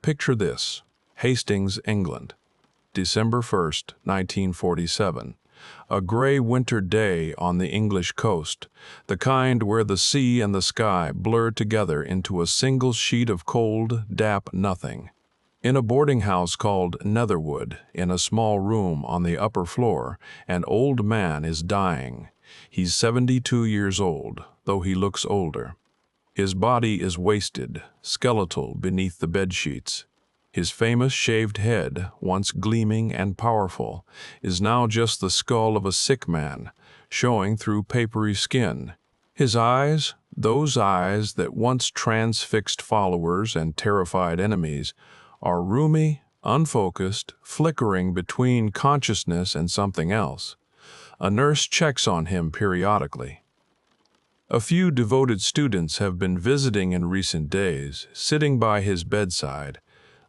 picture this: Hastings, England, December 1st, 1947. A gray winter day on the English coast, the kind where the sea and the sky blur together into a single sheet of cold, damp nothing. In a boarding house called Netherwood, in a small room on the upper floor, an old man is dying. He's 72 years old, though he looks older. His body is wasted, skeletal beneath the bedsheets. His famous shaved head, once gleaming and powerful, is now just the skull of a sick man, showing through papery skin. His eyes, those eyes that once transfixed followers and terrified enemies, are rheumy, unfocused, flickering between consciousness and something else. A nurse checks on him periodically. A few devoted students have been visiting in recent days, sitting by his bedside,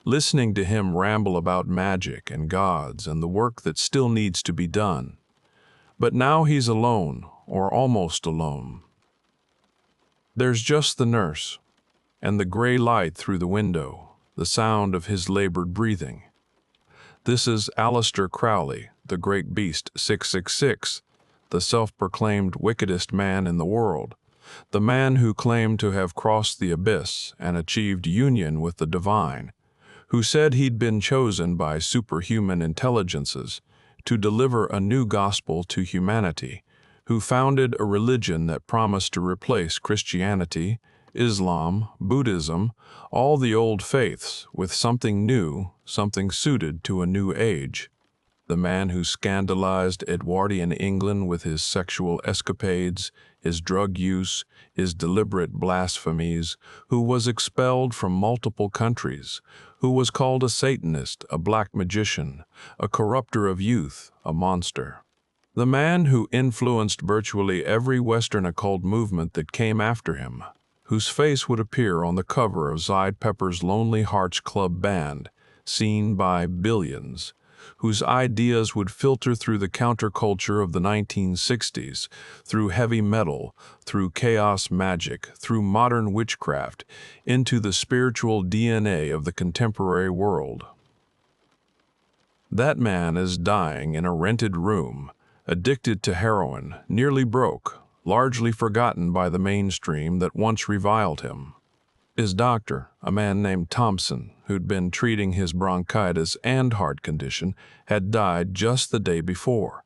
listening to him ramble about magic and gods and the work that still needs to be done. But now he's alone, or almost alone. There's just the nurse, and the gray light through the window, the sound of his labored breathing. This is Aleister Crowley, the great beast 666, the self-proclaimed wickedest man in the world, the man who claimed to have crossed the abyss and achieved union with the divine, who said he'd been chosen by superhuman intelligences to deliver a new gospel to humanity, who founded a religion that promised to replace Christianity, Islam, Buddhism, all the old faiths with something new, something suited to a new age. The man who scandalized Edwardian England with his sexual escapades, his drug use, his deliberate blasphemies, who was expelled from multiple countries, who was called a Satanist, a black magician, a corrupter of youth, a monster. The man who influenced virtually every Western occult movement that came after him, whose face would appear on the cover of Zyde Pepper's Lonely Hearts Club Band, seen by billions, whose ideas would filter through the counterculture of the 1960s, through heavy metal, through chaos magic, through modern witchcraft, into the spiritual DNA of the contemporary world. That man is dying in a rented room, addicted to heroin, nearly broke, largely forgotten by the mainstream that once reviled him. His doctor, a man named Thompson, who'd been treating his bronchitis and heart condition, had died just the day before.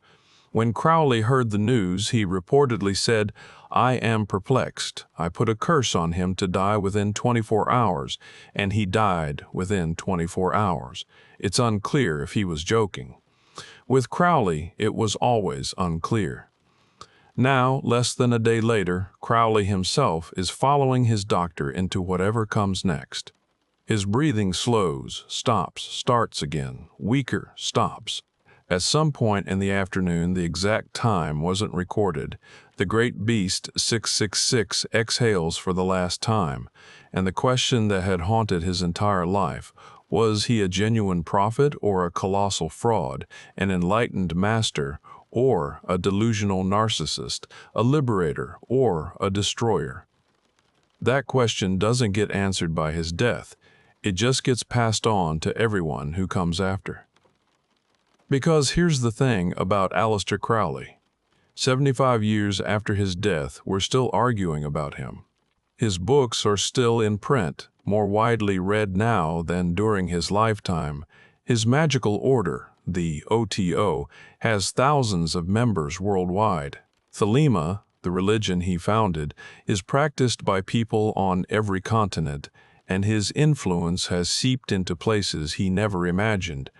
When Crowley heard the news, he reportedly said, "I am perplexed. I put a curse on him to die within 24 hours, and he died within 24 hours. It's unclear if he was joking." With Crowley, it was always unclear. Now, less than a day later, Crowley himself is following his doctor into whatever comes next. His breathing slows, stops, starts again, weaker, stops. At some point in the afternoon, the exact time wasn't recorded, the great beast 666 exhales for the last time, and the question that had haunted his entire life, was he a genuine prophet or a colossal fraud, an enlightened master, or a delusional narcissist, a liberator, or a destroyer? That question doesn't get answered by his death. It just gets passed on to everyone who comes after. Because here's the thing about Aleister Crowley. 75 years after his death, we're still arguing about him. His books are still in print, more widely read now than during his lifetime. His magical order, the OTO, has thousands of members worldwide. Thelema, the religion he founded, is practiced by people on every continent, and his influence has seeped into places he never imagined.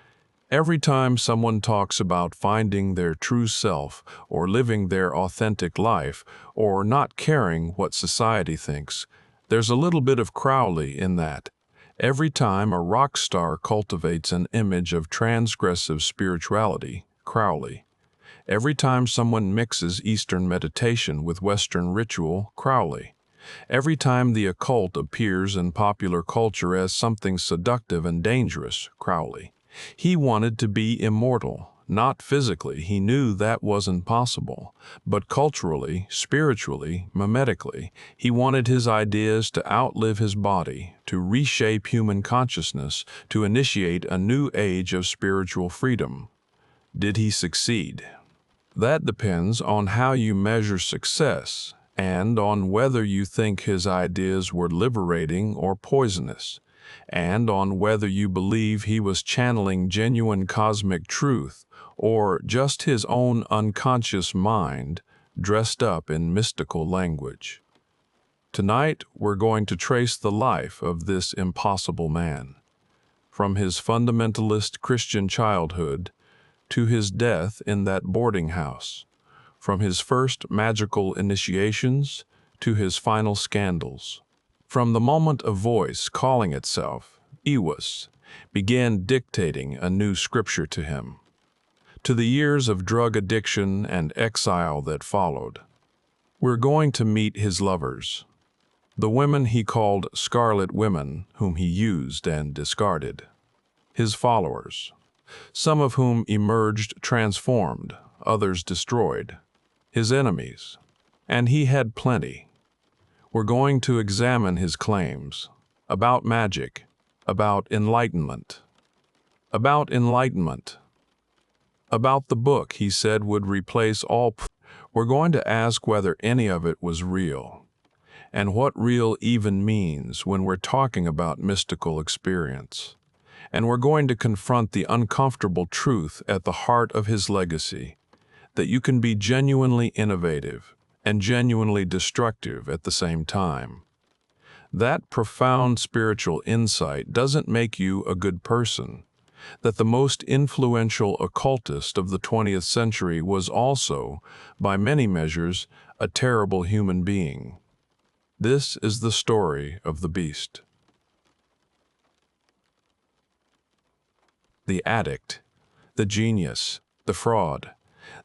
Every time someone talks about finding their true self, or living their authentic life, or not caring what society thinks, there's a little bit of Crowley in that. Every time a rock star cultivates an image of transgressive spirituality, Crowley. Every time someone mixes Eastern meditation with Western ritual, Crowley. Every time the occult appears in popular culture as something seductive and dangerous, Crowley. He wanted to be immortal, not physically, he knew that wasn't possible, but culturally, spiritually, mimetically, he wanted his ideas to outlive his body, to reshape human consciousness, to initiate a new age of spiritual freedom. Did he succeed? That depends on how you measure success and on whether you think his ideas were liberating or poisonous, and on whether you believe he was channeling genuine cosmic truth or just his own unconscious mind dressed up in mystical language. Tonight, we're going to trace the life of this impossible man, from his fundamentalist Christian childhood to his death in that boarding house, from his first magical initiations to his final scandals. From the moment a voice calling itself Ewas began dictating a new scripture to him, to the years of drug addiction and exile that followed. We're going to meet his lovers, the women he called scarlet women whom he used and discarded, his followers, some of whom emerged transformed, others destroyed, his enemies, and he had plenty. We're going to examine his claims about magic, about enlightenment, about the book he said would replace all. We're going to ask whether any of it was real, and what real even means when we're talking about mystical experience. And we're going to confront the uncomfortable truth at the heart of his legacy, that you can be genuinely innovative and genuinely destructive at the same time. That profound spiritual insight doesn't make you a good person, that the most influential occultist of the 20th century was also, by many measures, a terrible human being. This is the story of the beast. The addict, the genius, the fraud.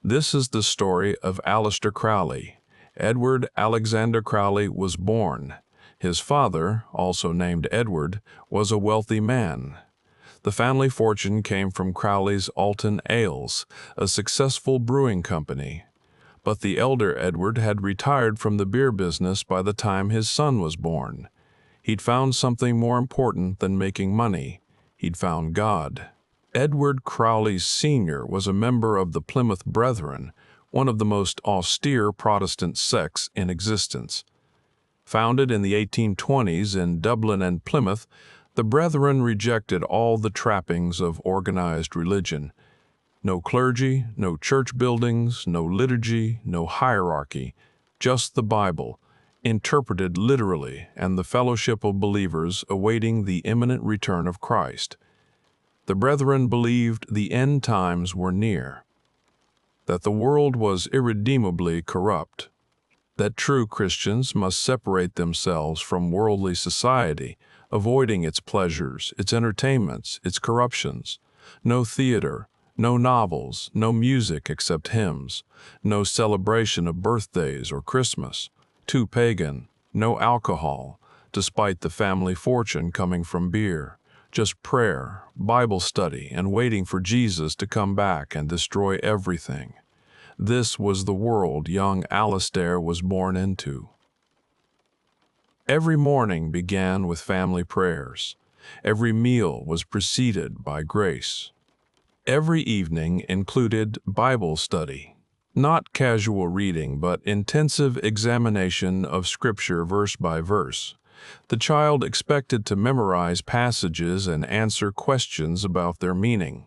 This is the story of Aleister Crowley. Edward Alexander Crowley was born. His father, also named Edward, was a wealthy man. The family fortune came from Crowley's Alton Ales, a successful brewing company. But the elder Edward had retired from the beer business by the time his son was born. He'd found something more important than making money. He'd found God. Edward Crowley Sr. was a member of the Plymouth Brethren, one of the most austere Protestant sects in existence. Founded in the 1820s in Dublin and Plymouth, the Brethren rejected all the trappings of organized religion. No clergy, no church buildings, no liturgy, no hierarchy, just the Bible, interpreted literally, and the fellowship of believers awaiting the imminent return of Christ. The Brethren believed the end times were near, that the world was irredeemably corrupt, that true Christians must separate themselves from worldly society, avoiding its pleasures, its entertainments, its corruptions. No theater, no novels, no music except hymns, no celebration of birthdays or Christmas, too pagan, no alcohol, despite the family fortune coming from beer. Just prayer, Bible study, and waiting for Jesus to come back and destroy everything. This was the world young Aleister was born into. Every morning began with family prayers. Every meal was preceded by grace. Every evening included Bible study. Not casual reading, but intensive examination of Scripture verse by verse. The child expected to memorize passages and answer questions about their meaning.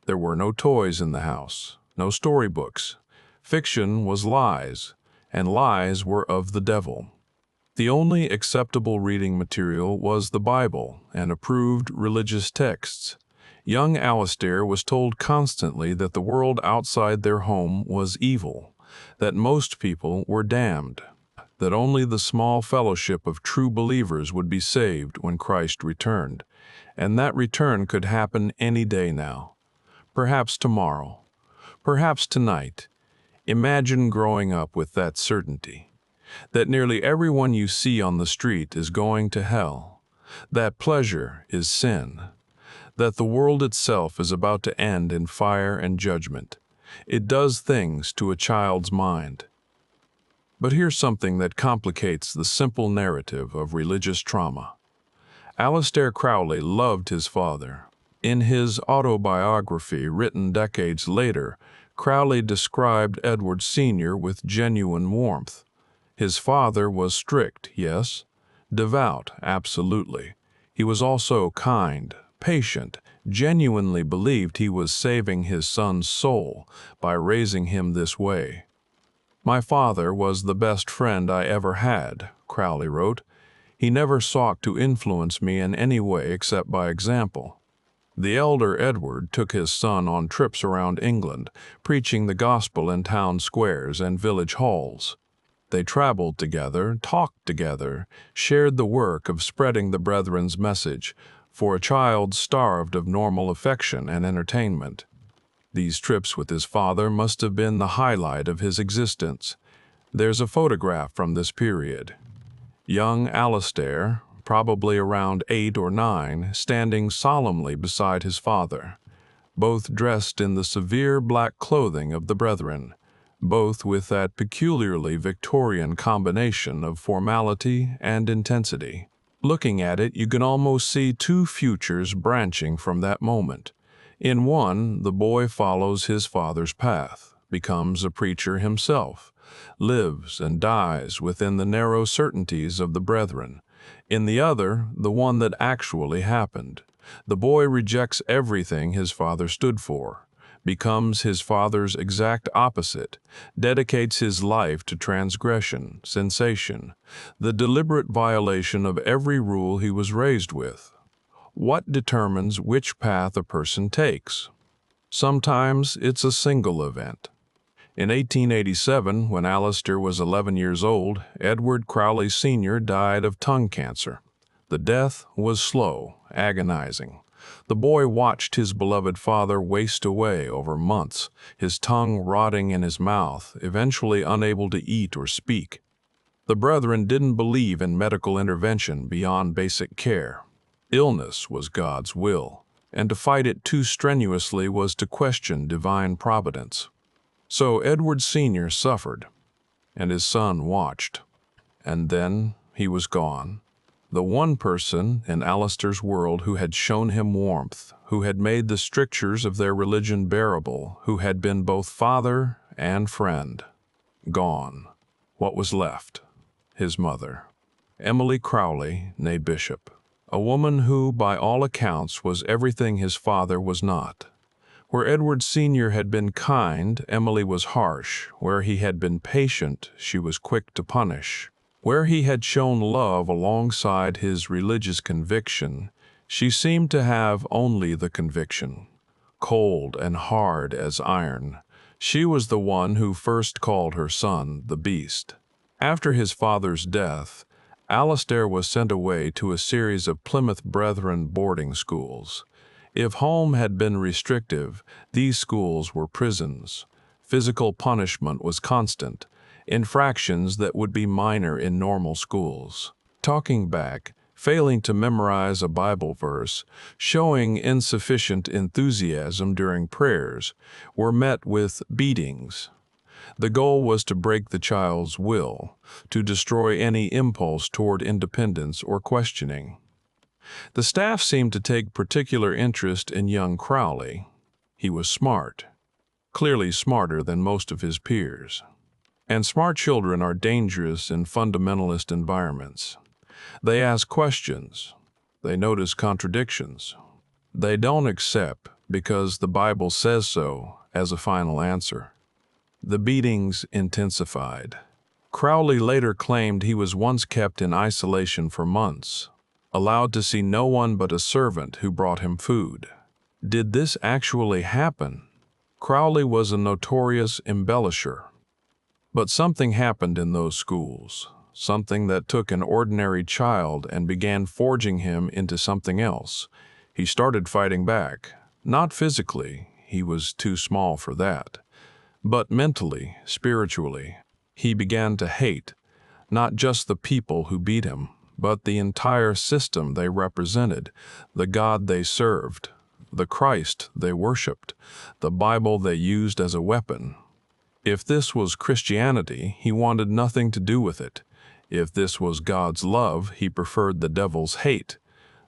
There were no toys in the house, no storybooks. Fiction was lies, and lies were of the devil. The only acceptable reading material was the Bible and approved religious texts. Young Aleister was told constantly that the world outside their home was evil, that most people were damned, that only the small fellowship of true believers would be saved when Christ returned, and that return could happen any day now, perhaps tomorrow, perhaps tonight. Imagine growing up with that certainty, that nearly everyone you see on the street is going to hell, that pleasure is sin, that the world itself is about to end in fire and judgment. It does things to a child's mind. But here's something that complicates the simple narrative of religious trauma. Aleister Crowley loved his father. In his autobiography written decades later, Crowley described Edward Sr. with genuine warmth. His father was strict, yes. Devout, absolutely. He was also kind, patient, genuinely believed he was saving his son's soul by raising him this way. "My father was the best friend I ever had," Crowley wrote. "He never sought to influence me in any way except by example." The elder Edward took his son on trips around England, preaching the gospel in town squares and village halls. They traveled together, talked together, shared the work of spreading the brethren's message, for a child starved of normal affection and entertainment. These trips with his father must have been the highlight of his existence. There's a photograph from this period. Young Aleister, probably around 8 or 9, standing solemnly beside his father, both dressed in the severe black clothing of the brethren, both with that peculiarly Victorian combination of formality and intensity. Looking at it, you can almost see two futures branching from that moment. In one, the boy follows his father's path, becomes a preacher himself, lives and dies within the narrow certainties of the brethren. In the other, the one that actually happened, the boy rejects everything his father stood for, becomes his father's exact opposite, dedicates his life to transgression, sensation, the deliberate violation of every rule he was raised with. What determines which path a person takes? Sometimes it's a single event. In 1887, when Aleister was 11 years old, Edward Crowley Sr. died of tongue cancer. The death was slow, agonizing. The boy watched his beloved father waste away over months, his tongue rotting in his mouth, eventually unable to eat or speak. The brethren didn't believe in medical intervention beyond basic care. Illness was God's will, and to fight it too strenuously was to question divine providence. So Edward Sr. suffered, and his son watched. And then he was gone. The one person in Aleister's world who had shown him warmth, who had made the strictures of their religion bearable, who had been both father and friend. Gone. What was left? His mother, Emily Crowley, née Bishop. A woman who, by all accounts, was everything his father was not. Where Edward Sr. had been kind, Emily was harsh. Where he had been patient, she was quick to punish. Where he had shown love alongside his religious conviction, she seemed to have only the conviction. Cold and hard as iron, she was the one who first called her son the beast. After his father's death, Aleister was sent away to a series of Plymouth Brethren boarding schools. If home had been restrictive, these schools were prisons. Physical punishment was constant, infractions that would be minor in normal schools. Talking back, failing to memorize a Bible verse, showing insufficient enthusiasm during prayers, were met with beatings. The goal was to break the child's will, to destroy any impulse toward independence or questioning. The staff seemed to take particular interest in young Crowley. He was smart, clearly smarter than most of his peers. And smart children are dangerous in fundamentalist environments. They ask questions. They notice contradictions. They don't accept, because the Bible says so, as a final answer. The beatings intensified. Crowley later claimed he was once kept in isolation for months, allowed to see no one but a servant who brought him food. Did this actually happen? Crowley was a notorious embellisher. But something happened in those schools, something that took an ordinary child and began forging him into something else. He started fighting back. Not physically, he was too small for that. But mentally, spiritually, he began to hate, not just the people who beat him, but the entire system they represented, the God they served. the Christ they worshipped, the Bible they used as a weapon. If this was Christianity, he wanted nothing to do with it. If this was God's love, he preferred the devil's hate.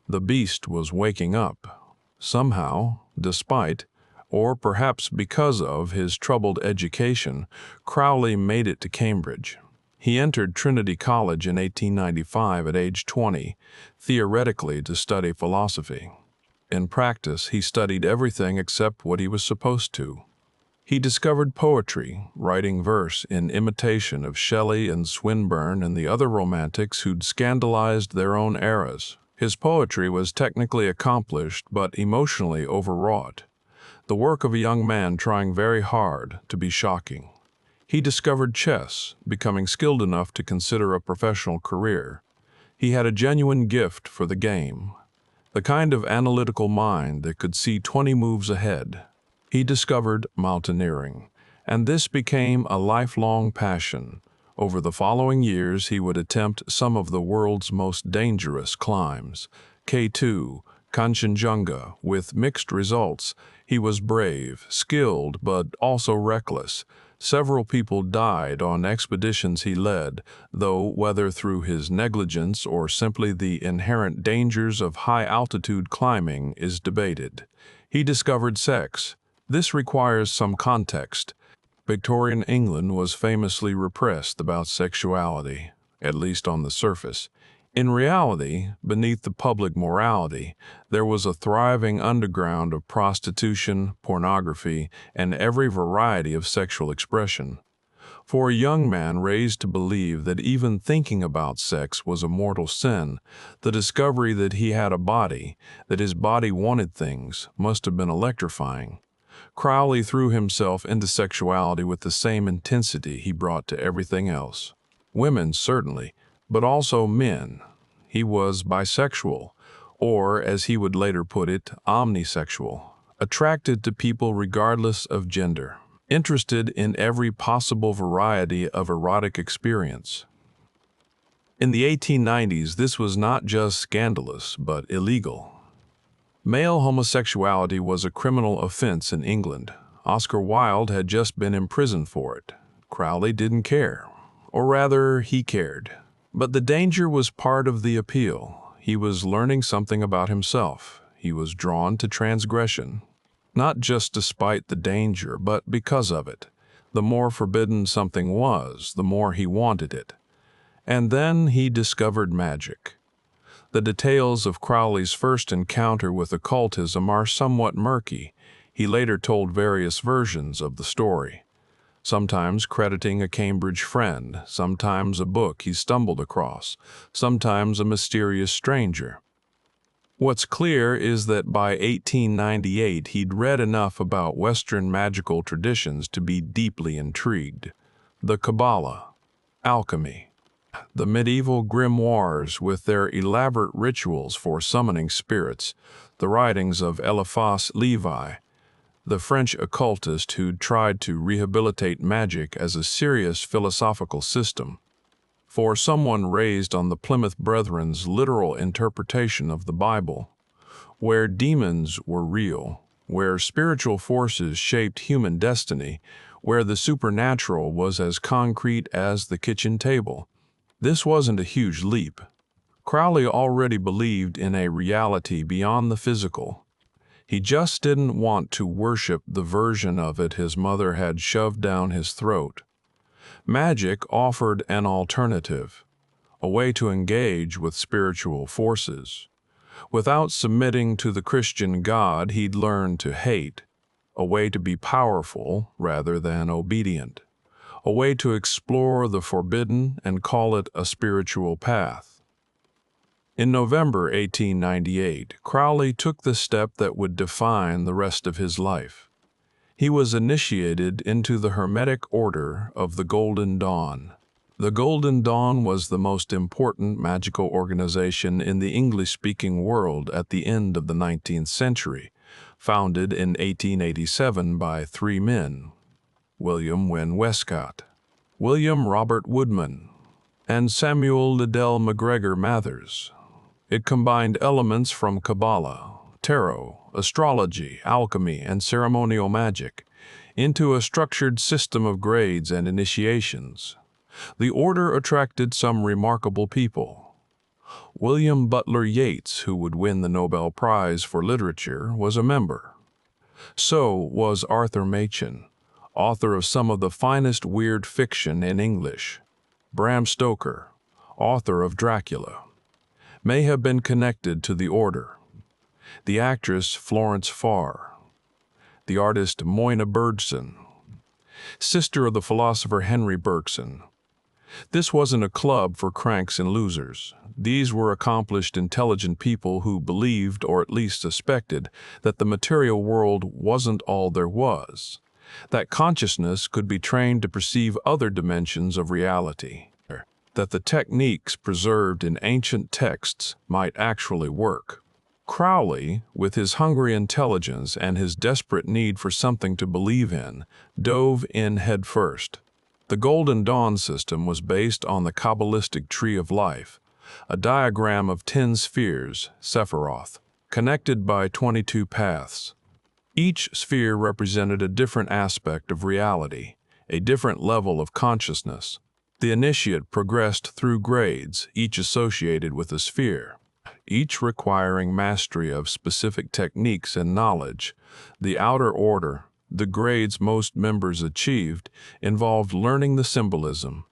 The beast was waking up. Somehow, despite, or perhaps because of, his troubled education, Crowley made it to Cambridge. He entered Trinity College in 1895 at age 20, theoretically to study philosophy. In practice, he studied everything except what he was supposed to. He discovered poetry, writing verse in imitation of Shelley and Swinburne and the other romantics who'd scandalized their own eras. His poetry was technically accomplished but emotionally overwrought, the work of a young man trying very hard to be shocking. He discovered chess, becoming skilled enough to consider a professional career. He had a genuine gift for the game, the kind of analytical mind that could see 20 moves ahead. He discovered mountaineering, and this became a lifelong passion. Over the following years, he would attempt some of the world's most dangerous climbs. K2, Kanchenjunga, with mixed results. He was brave, skilled, but also reckless. Several people died on expeditions he led, though whether through his negligence or simply the inherent dangers of high-altitude climbing is debated. He discovered sex. This requires some context. Victorian England was famously repressed about sexuality, at least on the surface. In reality, beneath the public morality, there was a thriving underground of prostitution, pornography, and every variety of sexual expression. For a young man raised to believe that even thinking about sex was a mortal sin, the discovery that he had a body, that his body wanted things, must have been electrifying. Crowley threw himself into sexuality with the same intensity he brought to everything else. Women, certainly, but also men. He was bisexual, or, as he would later put it, omnisexual, attracted to people regardless of gender, interested in every possible variety of erotic experience. In the 1890s, this was not just scandalous, but illegal. Male homosexuality was a criminal offense in England. Oscar Wilde had just been imprisoned for it. Crowley didn't care, or rather, he cared. But the danger was part of the appeal. He was learning something about himself. He was drawn to transgression, not just despite the danger, but because of it. The more forbidden something was, the more he wanted it. And then he discovered magic. The details of Crowley's first encounter with occultism are somewhat murky. He later told various versions of the story, sometimes crediting a Cambridge friend, sometimes a book he stumbled across, sometimes a mysterious stranger. What's clear is that by 1898 he'd read enough about Western magical traditions to be deeply intrigued. The Kabbalah, alchemy, the medieval grimoires with their elaborate rituals for summoning spirits, the writings of Eliphas Levi, the French occultist who'd tried to rehabilitate magic as a serious philosophical system. For someone raised on the Plymouth Brethren's literal interpretation of the Bible, where demons were real, where spiritual forces shaped human destiny, where the supernatural was as concrete as the kitchen table, this wasn't a huge leap. Crowley already believed in a reality beyond the physical. He just didn't want to worship the version of it his mother had shoved down his throat. Magic offered an alternative, a way to engage with spiritual forces. Without submitting to the Christian God he'd learned to hate, a way to be powerful rather than obedient, a way to explore the forbidden and call it a spiritual path. In November 1898, Crowley took the step that would define the rest of his life. He was initiated into the Hermetic Order of the Golden Dawn. The Golden Dawn was the most important magical organization in the English-speaking world at the end of the 19th century, founded in 1887 by three men: William Wynne Westcott, William Robert Woodman, and Samuel Liddell MacGregor Mathers. It combined elements from Kabbalah, tarot, astrology, alchemy, and ceremonial magic into a structured system of grades and initiations. The order attracted some remarkable people. William Butler Yeats, who would win the Nobel Prize for Literature, was a member. So was Arthur Machen, author of some of the finest weird fiction in English. Bram Stoker, author of Dracula, may have been connected to the order. The actress Florence Farr, the artist Moyna Bergson, sister of the philosopher Henry Bergson. This wasn't a club for cranks and losers. These were accomplished, intelligent people who believed, or at least suspected, that the material world wasn't all there was, that consciousness could be trained to perceive other dimensions of reality, that the techniques preserved in ancient texts might actually work. Crowley, with his hungry intelligence and his desperate need for something to believe in, dove in headfirst. The Golden Dawn system was based on the Kabbalistic tree of life, a diagram of 10 spheres, Sephiroth, connected by 22 paths. Each sphere represented a different aspect of reality, a different level of consciousness. The initiate progressed through grades, each associated with a sphere, each requiring mastery of specific techniques and knowledge. The outer order, the grades most members achieved, involved learning the symbolism,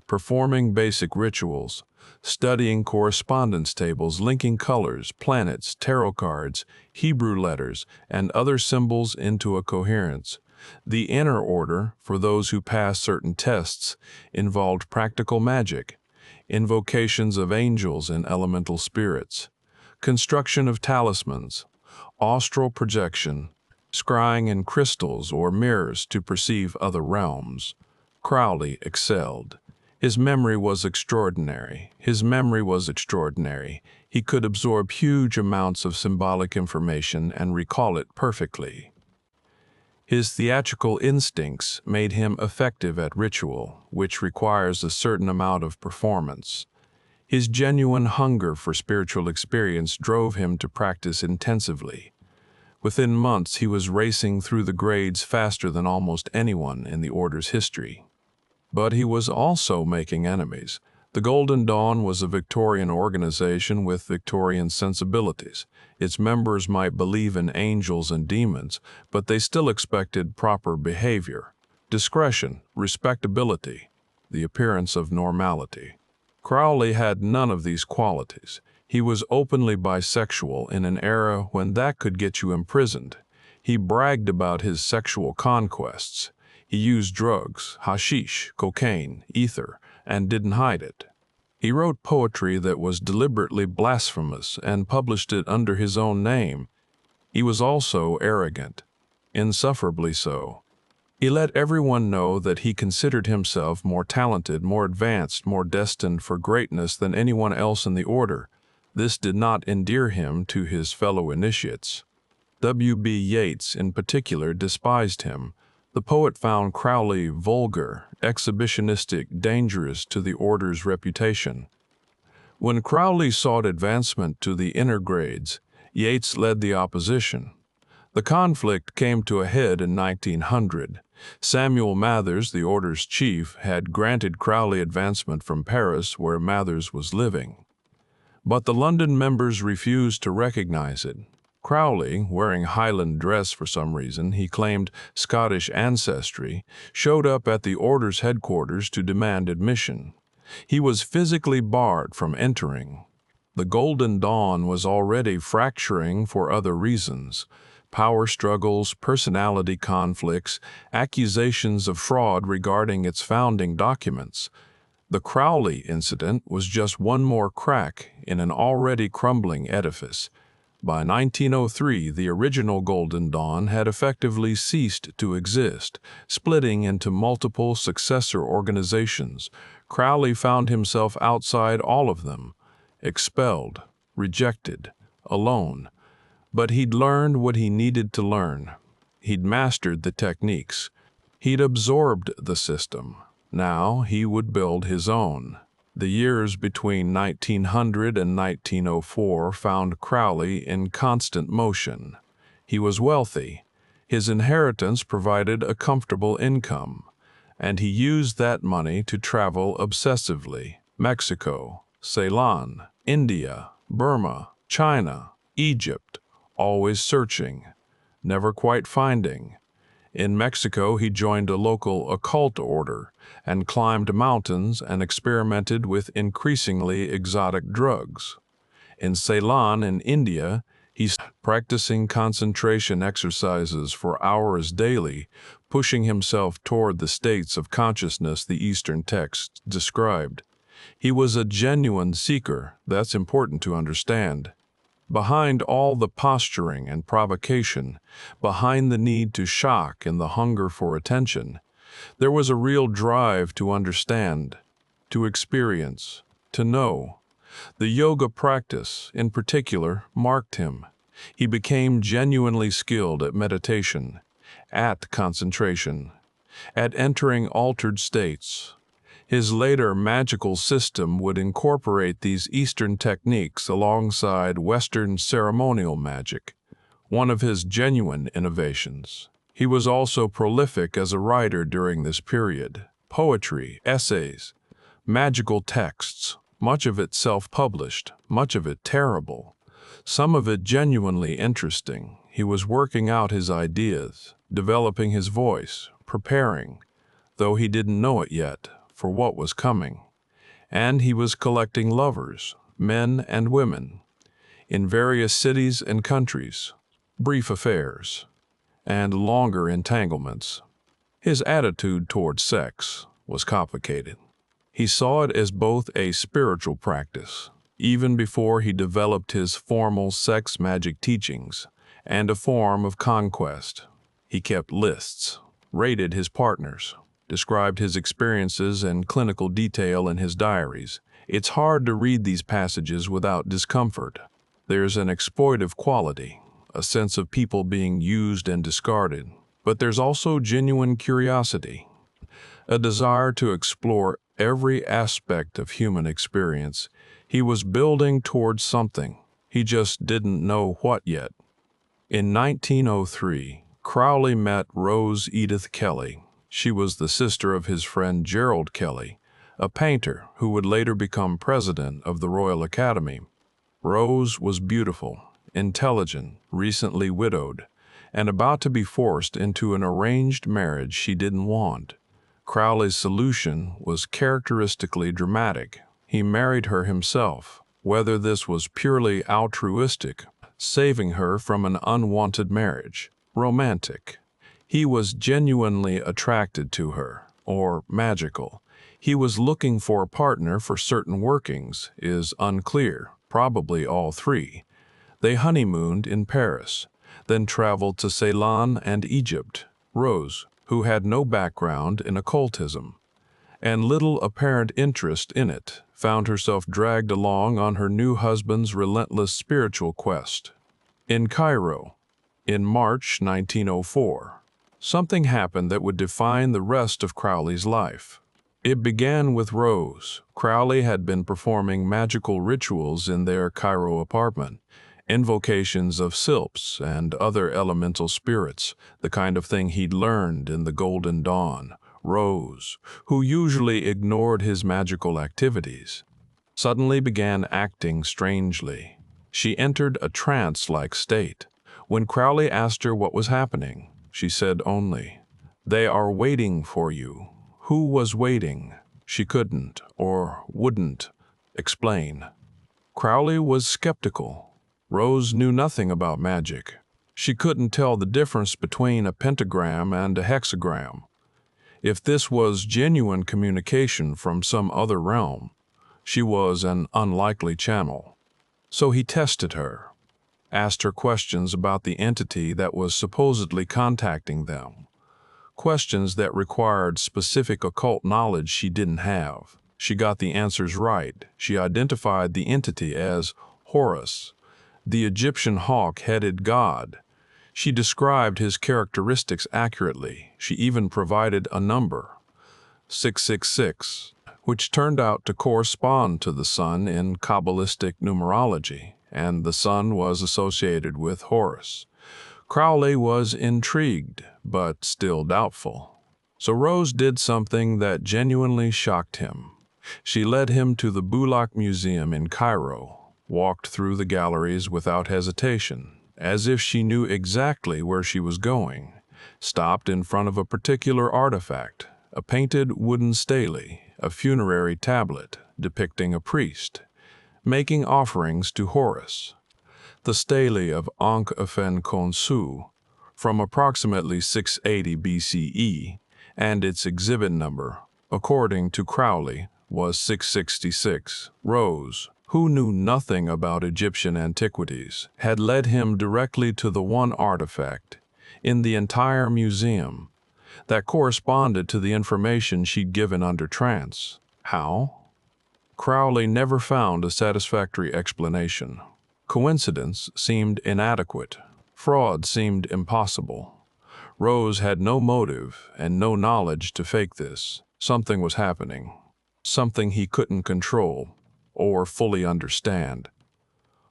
performing basic rituals, studying correspondence tables linking colors, planets, tarot cards, Hebrew letters, and other symbols into a coherence. The inner order, for those who passed certain tests, involved practical magic, invocations of angels and elemental spirits, construction of talismans, astral projection, scrying in crystals or mirrors to perceive other realms. Crowley excelled. His memory was extraordinary. He could absorb huge amounts of symbolic information and recall it perfectly. His theatrical instincts made him effective at ritual, which requires a certain amount of performance. His genuine hunger for spiritual experience drove him to practice intensively. Within months, he was racing through the grades faster than almost anyone in the order's history. But he was also making enemies. The Golden Dawn was a Victorian organization with Victorian sensibilities. Its members might believe in angels and demons, but they still expected proper behavior, discretion, respectability, the appearance of normality. Crowley had none of these qualities. He was openly bisexual in an era when that could get you imprisoned. He bragged about his sexual conquests. He used drugs, hashish, cocaine, ether, and didn't hide it. He wrote poetry that was deliberately blasphemous and published it under his own name. He was also arrogant, insufferably so. He let everyone know that he considered himself more talented, more advanced, more destined for greatness than anyone else in the order. This did not endear him to his fellow initiates. W.B. Yeats, in particular, despised him. The poet found Crowley vulgar, exhibitionistic, dangerous to the order's reputation. When Crowley sought advancement to the inner grades, Yeats led the opposition. The conflict came to a head in 1900. Samuel Mathers, the order's chief, had granted Crowley advancement from Paris, where Mathers was living. But the London members refused to recognize it. Crowley, wearing Highland dress for some reason he claimed Scottish ancestry, showed up at the order's headquarters to demand admission. He was physically barred from entering. The Golden Dawn was already fracturing for other reasons: power struggles, personality conflicts, accusations of fraud regarding its founding documents. The Crowley incident was just one more crack in an already crumbling edifice. By 1903, the original Golden Dawn had effectively ceased to exist, splitting into multiple successor organizations. Crowley found himself outside all of them, expelled, rejected, alone. But he'd learned what he needed to learn. He'd mastered the techniques. He'd absorbed the system. Now he would build his own. The years between 1900 and 1904 found Crowley in constant motion. He was wealthy. His inheritance provided a comfortable income, and he used that money to travel obsessively. Mexico, Ceylon, India, Burma, China, Egypt, always searching, never quite finding. In Mexico, he joined a local occult order and climbed mountains and experimented with increasingly exotic drugs. In Ceylon, in India, he's practicing concentration exercises for hours daily, pushing himself toward the states of consciousness the Eastern texts described. He was a genuine seeker, that's important to understand. Behind all the posturing and provocation, behind the need to shock and the hunger for attention, there was a real drive to understand, to experience, to know. The yoga practice, in particular, marked him. He became genuinely skilled at meditation, at concentration, at entering altered states. His later magical system would incorporate these Eastern techniques alongside Western ceremonial magic, one of his genuine innovations. He was also prolific as a writer during this period. Poetry, essays, magical texts, much of it self-published, much of it terrible, some of it genuinely interesting. He was working out his ideas, developing his voice, preparing, though he didn't know it yet, for what was coming. And he was collecting lovers, men and women, in various cities and countries, brief affairs, and longer entanglements. His attitude toward sex was complicated. He saw it as both a spiritual practice, even before he developed his formal sex magic teachings, and a form of conquest. He kept lists, rated his partners, described his experiences in clinical detail in his diaries. It's hard to read these passages without discomfort. There's an exploitive quality, a sense of people being used and discarded, but there's also genuine curiosity, a desire to explore every aspect of human experience. He was building towards something. He just didn't know what yet. In 1903, Crowley met Rose Edith Kelly. She was the sister of his friend Gerald Kelly, a painter who would later become president of the Royal Academy. Rose was beautiful, intelligent, recently widowed, and about to be forced into an arranged marriage she didn't want. Crowley's solution was characteristically dramatic. He married her himself, whether this was purely altruistic, saving her from an unwanted marriage, romantic. He was genuinely attracted to her, or magical. He was looking for a partner for certain workings, is unclear, probably all three. They honeymooned in Paris, then traveled to Ceylon and Egypt. Rose, who had no background in occultism and little apparent interest in it, found herself dragged along on her new husband's relentless spiritual quest. In Cairo, in March 1904, something happened that would define the rest of Crowley's life. It began with Rose. Crowley had been performing magical rituals in their Cairo apartment, invocations of sylphs and other elemental spirits, the kind of thing he'd learned in the Golden Dawn. Rose, who usually ignored his magical activities, suddenly began acting strangely. She entered a trance-like state. When Crowley asked her what was happening, she said only, "They are waiting for you." Who was waiting? She couldn't, or wouldn't, explain. Crowley was skeptical. Rose knew nothing about magic. She couldn't tell the difference between a pentagram and a hexagram. If this was genuine communication from some other realm, she was an unlikely channel. So he tested her, asked her questions about the entity that was supposedly contacting them, questions that required specific occult knowledge she didn't have. She got the answers right. She identified the entity as Horus, the Egyptian hawk-headed god. She described his characteristics accurately. She even provided a number, 666. which turned out to correspond to the sun in Kabbalistic numerology, and the sun was associated with Horus. Crowley was intrigued, but still doubtful. So Rose did something that genuinely shocked him. She led him to the Bulaq Museum in Cairo, walked through the galleries without hesitation, as if she knew exactly where she was going, stopped in front of a particular artifact, a painted wooden stele, a funerary tablet depicting a priest, making offerings to Horus. The stele of Ankh-Efen-Khonsu, from approximately 680 BCE, and its exhibit number, according to Crowley, was 666. Rose, who knew nothing about Egyptian antiquities, had led him directly to the one artifact in the entire museum that corresponded to the information she'd given under trance. How? Crowley never found a satisfactory explanation. Coincidence seemed inadequate. Fraud seemed impossible. Rose had no motive and no knowledge to fake this. Something was happening. Something he couldn't control or fully understand.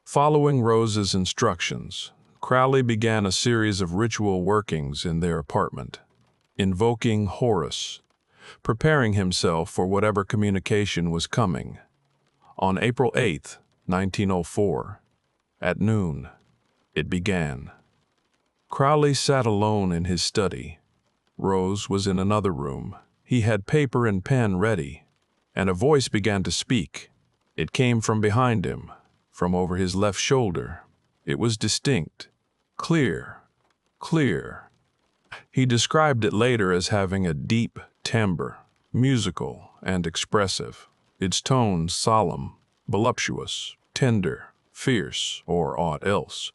Following Rose's instructions, Crowley began a series of ritual workings in their apartment, invoking Horus, preparing himself for whatever communication was coming. On April 8, 1904, at noon, it began. Crowley sat alone in his study. Rose was in another room. He had paper and pen ready, and a voice began to speak. It came from behind him, from over his left shoulder. It was distinct, clear. He described it later as having a deep timbre, musical and expressive, its tones solemn, voluptuous, tender, fierce, or aught else,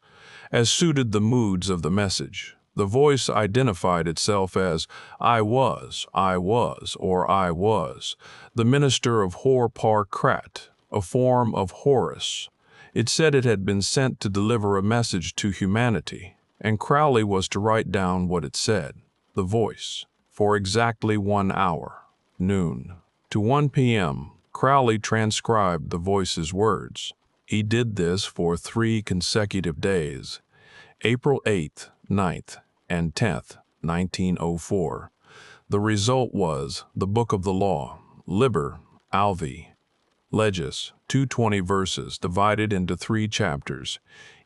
as suited the moods of the message. The voice identified itself as, I was, or I was, the minister of Hor-Par-Krat, a form of Horus. It said it had been sent to deliver a message to humanity, and Crowley was to write down what it said, the voice, for exactly 1 hour, noon. To 1 p.m., Crowley transcribed the voice's words. He did this for 3 consecutive days, April 8th, 9th, and 10th, 1904. The result was the Book of the Law, Liber Alvi Legis, 220 verses divided into 3 chapters,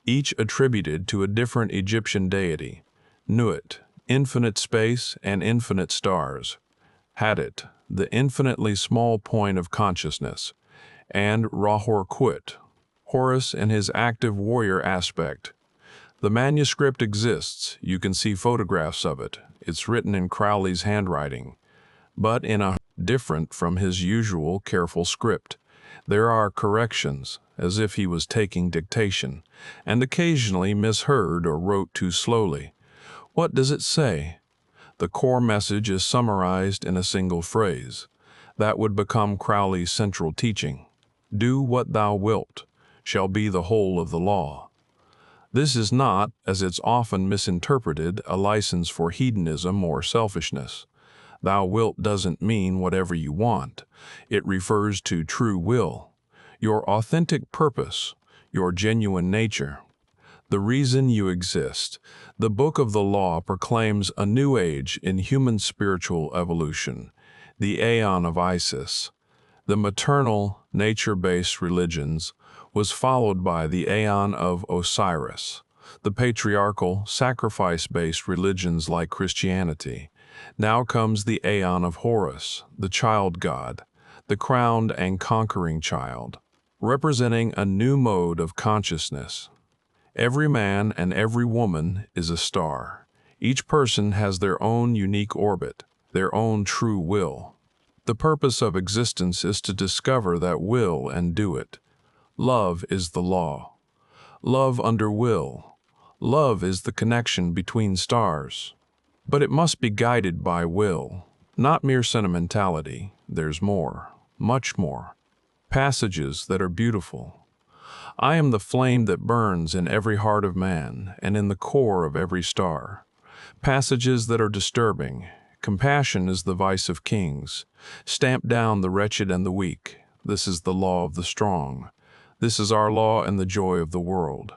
each attributed to a different Egyptian deity: Nuit, infinite space and infinite stars; Hadit, the infinitely small point of consciousness; and Rahor-Quit, Horus in his active warrior aspect. The manuscript exists. You can see photographs of it. It's written in Crowley's handwriting, but in a different from his usual careful script. There are corrections, as if he was taking dictation, and occasionally misheard or wrote too slowly. What does it say? The core message is summarized in a single phrase. That would become Crowley's central teaching. Do what thou wilt shall be the whole of the law. This is not, as it's often misinterpreted, a license for hedonism or selfishness. Thou wilt doesn't mean whatever you want. It refers to true will, your authentic purpose, your genuine nature, the reason you exist. The Book of the Law proclaims a new age in human spiritual evolution, the Aeon of Isis. The maternal, nature-based religions was followed by the Aeon of Osiris, the patriarchal, sacrifice-based religions like Christianity. Now comes the Aeon of Horus, the child god, the crowned and conquering child, representing a new mode of consciousness. Every man and every woman is a star. Each person has their own unique orbit, their own true will. The purpose of existence is to discover that will and do it. Love is the law. Love under will. Love is the connection between stars. But it must be guided by will, not mere sentimentality. There's more, much more. Passages that are beautiful. I am the flame that burns in every heart of man and in the core of every star. Passages that are disturbing, Compassion is the vice of kings. Stamp down the wretched and the weak. This is the law of the strong. This is our law and the joy of the world.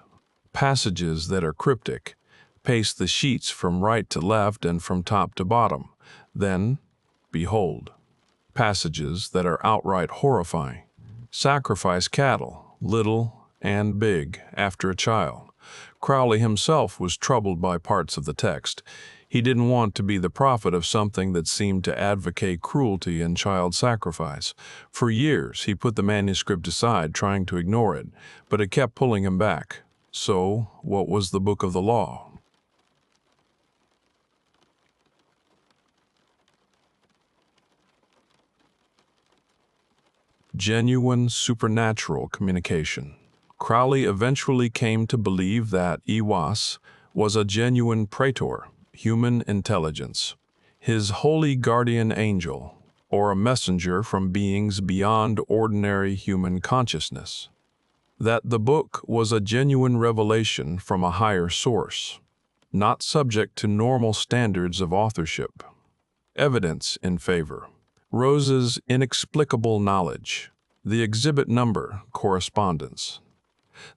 Passages that are cryptic. Pace the sheets from right to left and from top to bottom. Then, behold, passages that are outright horrifying. Sacrifice cattle, little and big, after a child. Crowley himself was troubled by parts of the text. He didn't want to be the prophet of something that seemed to advocate cruelty and child sacrifice. For years, he put the manuscript aside, trying to ignore it, but it kept pulling him back. So, what was the Book of the Law? Genuine supernatural communication. Crowley eventually came to believe that Iwas was a genuine praetor, human intelligence, his holy guardian angel, or a messenger from beings beyond ordinary human consciousness. That the book was a genuine revelation from a higher source, not subject to normal standards of authorship. Evidence in favor. Rose's inexplicable knowledge. The exhibit number, correspondence.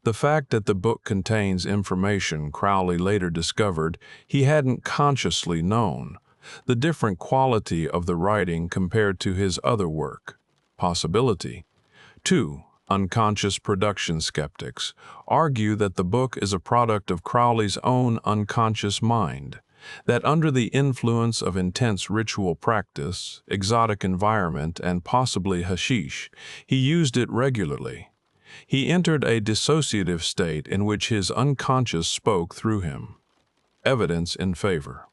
The fact that the book contains information Crowley later discovered he hadn't consciously known. The different quality of the writing compared to his other work. Possibility. 2. Unconscious production skeptics argue that the book is a product of Crowley's own unconscious mind, that under the influence of intense ritual practice, exotic environment, and possibly hashish, he used it regularly. He entered a dissociative state in which his unconscious spoke through him. Evidence in favor.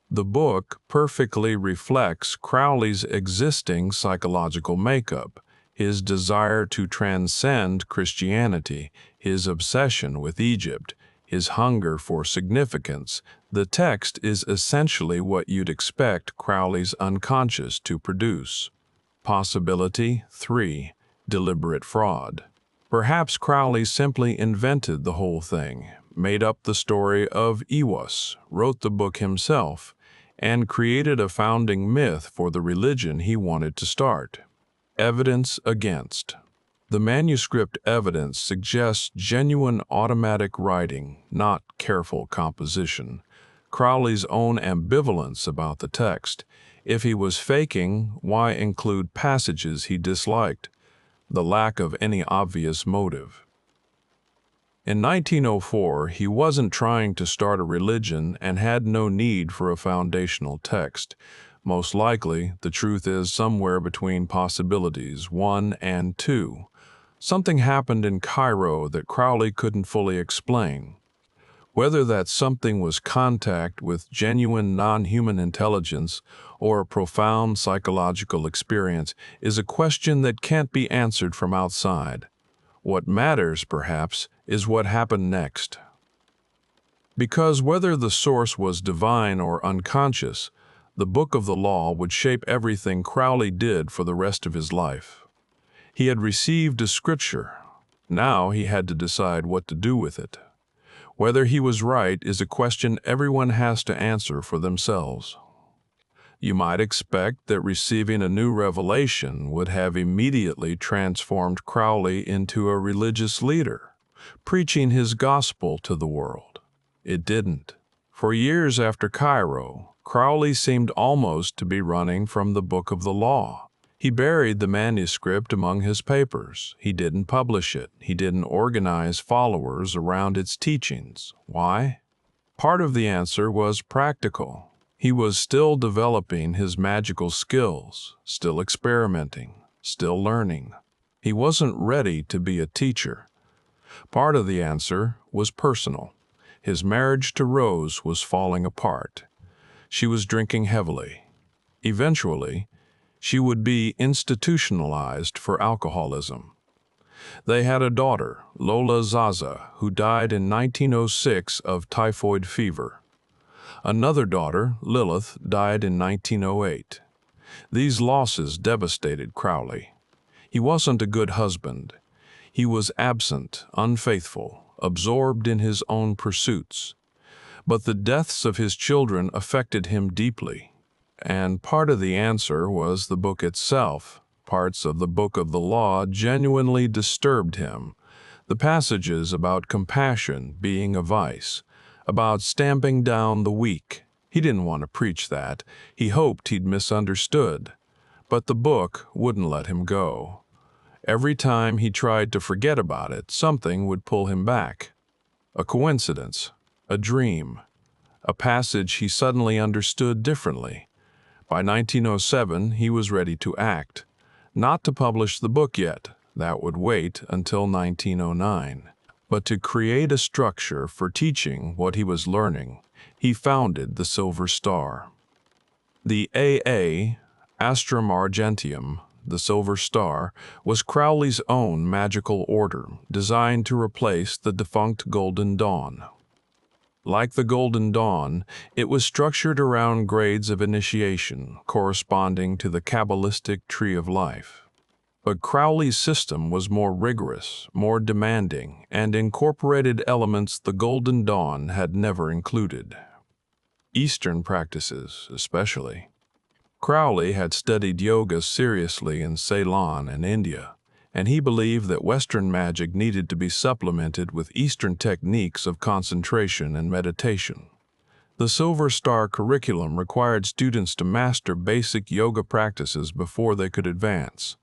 The book perfectly reflects Crowley's existing psychological makeup, his desire to transcend Christianity, his obsession with Egypt, his hunger for significance. The text is essentially what you'd expect Crowley's unconscious to produce. Possibility 3. Deliberate fraud. Perhaps Crowley simply invented the whole thing, made up the story of Iwas, wrote the book himself, and created a founding myth for the religion he wanted to start. Evidence against. The manuscript evidence suggests genuine automatic writing, not careful composition. Crowley's own ambivalence about the text. If he was faking, why include passages he disliked? The lack of any obvious motive. In 1904, he wasn't trying to start a religion and had no need for a foundational text. Most likely, the truth is somewhere between possibilities 1 and 2. Something happened in Cairo that Crowley couldn't fully explain. Whether that something was contact with genuine non-human intelligence or a profound psychological experience is a question that can't be answered from outside. What matters, perhaps, is what happened next. Because whether the source was divine or unconscious, the Book of the Law would shape everything Crowley did for the rest of his life. He had received a scripture. Now he had to decide what to do with it. Whether he was right is a question everyone has to answer for themselves. You might expect that receiving a new revelation would have immediately transformed Crowley into a religious leader, preaching his gospel to the world. It didn't. For years after Cairo, Crowley seemed almost to be running from the Book of the Law. He buried the manuscript among his papers. He didn't publish it. He didn't organize followers around its teachings. Why? Part of the answer was practical. He was still developing his magical skills, still experimenting, still learning. He wasn't ready to be a teacher. Part of the answer was personal. His marriage to Rose was falling apart. She was drinking heavily. Eventually, she would be institutionalized for alcoholism. They had a daughter, Lola Zaza, who died in 1906 of typhoid fever. Another daughter, Lilith, died in 1908. These losses devastated Crowley. He wasn't a good husband. He was absent, unfaithful, absorbed in his own pursuits. But the deaths of his children affected him deeply. And part of the answer was the book itself. Parts of the Book of the Law genuinely disturbed him. The passages about compassion being a vice, about stamping down the weak. He didn't want to preach that. He hoped he'd misunderstood. But the book wouldn't let him go. Every time he tried to forget about it, something would pull him back. A coincidence, a dream, a passage he suddenly understood differently. By 1907, he was ready to act. Not to publish the book yet, that would wait until 1909, but to create a structure for teaching what he was learning. He founded the Silver Star. The AA, Astrum Argentium, the Silver Star, was Crowley's own magical order, designed to replace the defunct Golden Dawn. Like the Golden Dawn, it was structured around grades of initiation, corresponding to the Kabbalistic tree of life. But Crowley's system was more rigorous, more demanding, and incorporated elements the Golden Dawn had never included. Eastern practices, especially. Crowley had studied yoga seriously in Ceylon and India, and he believed that Western magic needed to be supplemented with Eastern techniques of concentration and meditation. The Silver Star curriculum required students to master basic yoga practices before they could advance.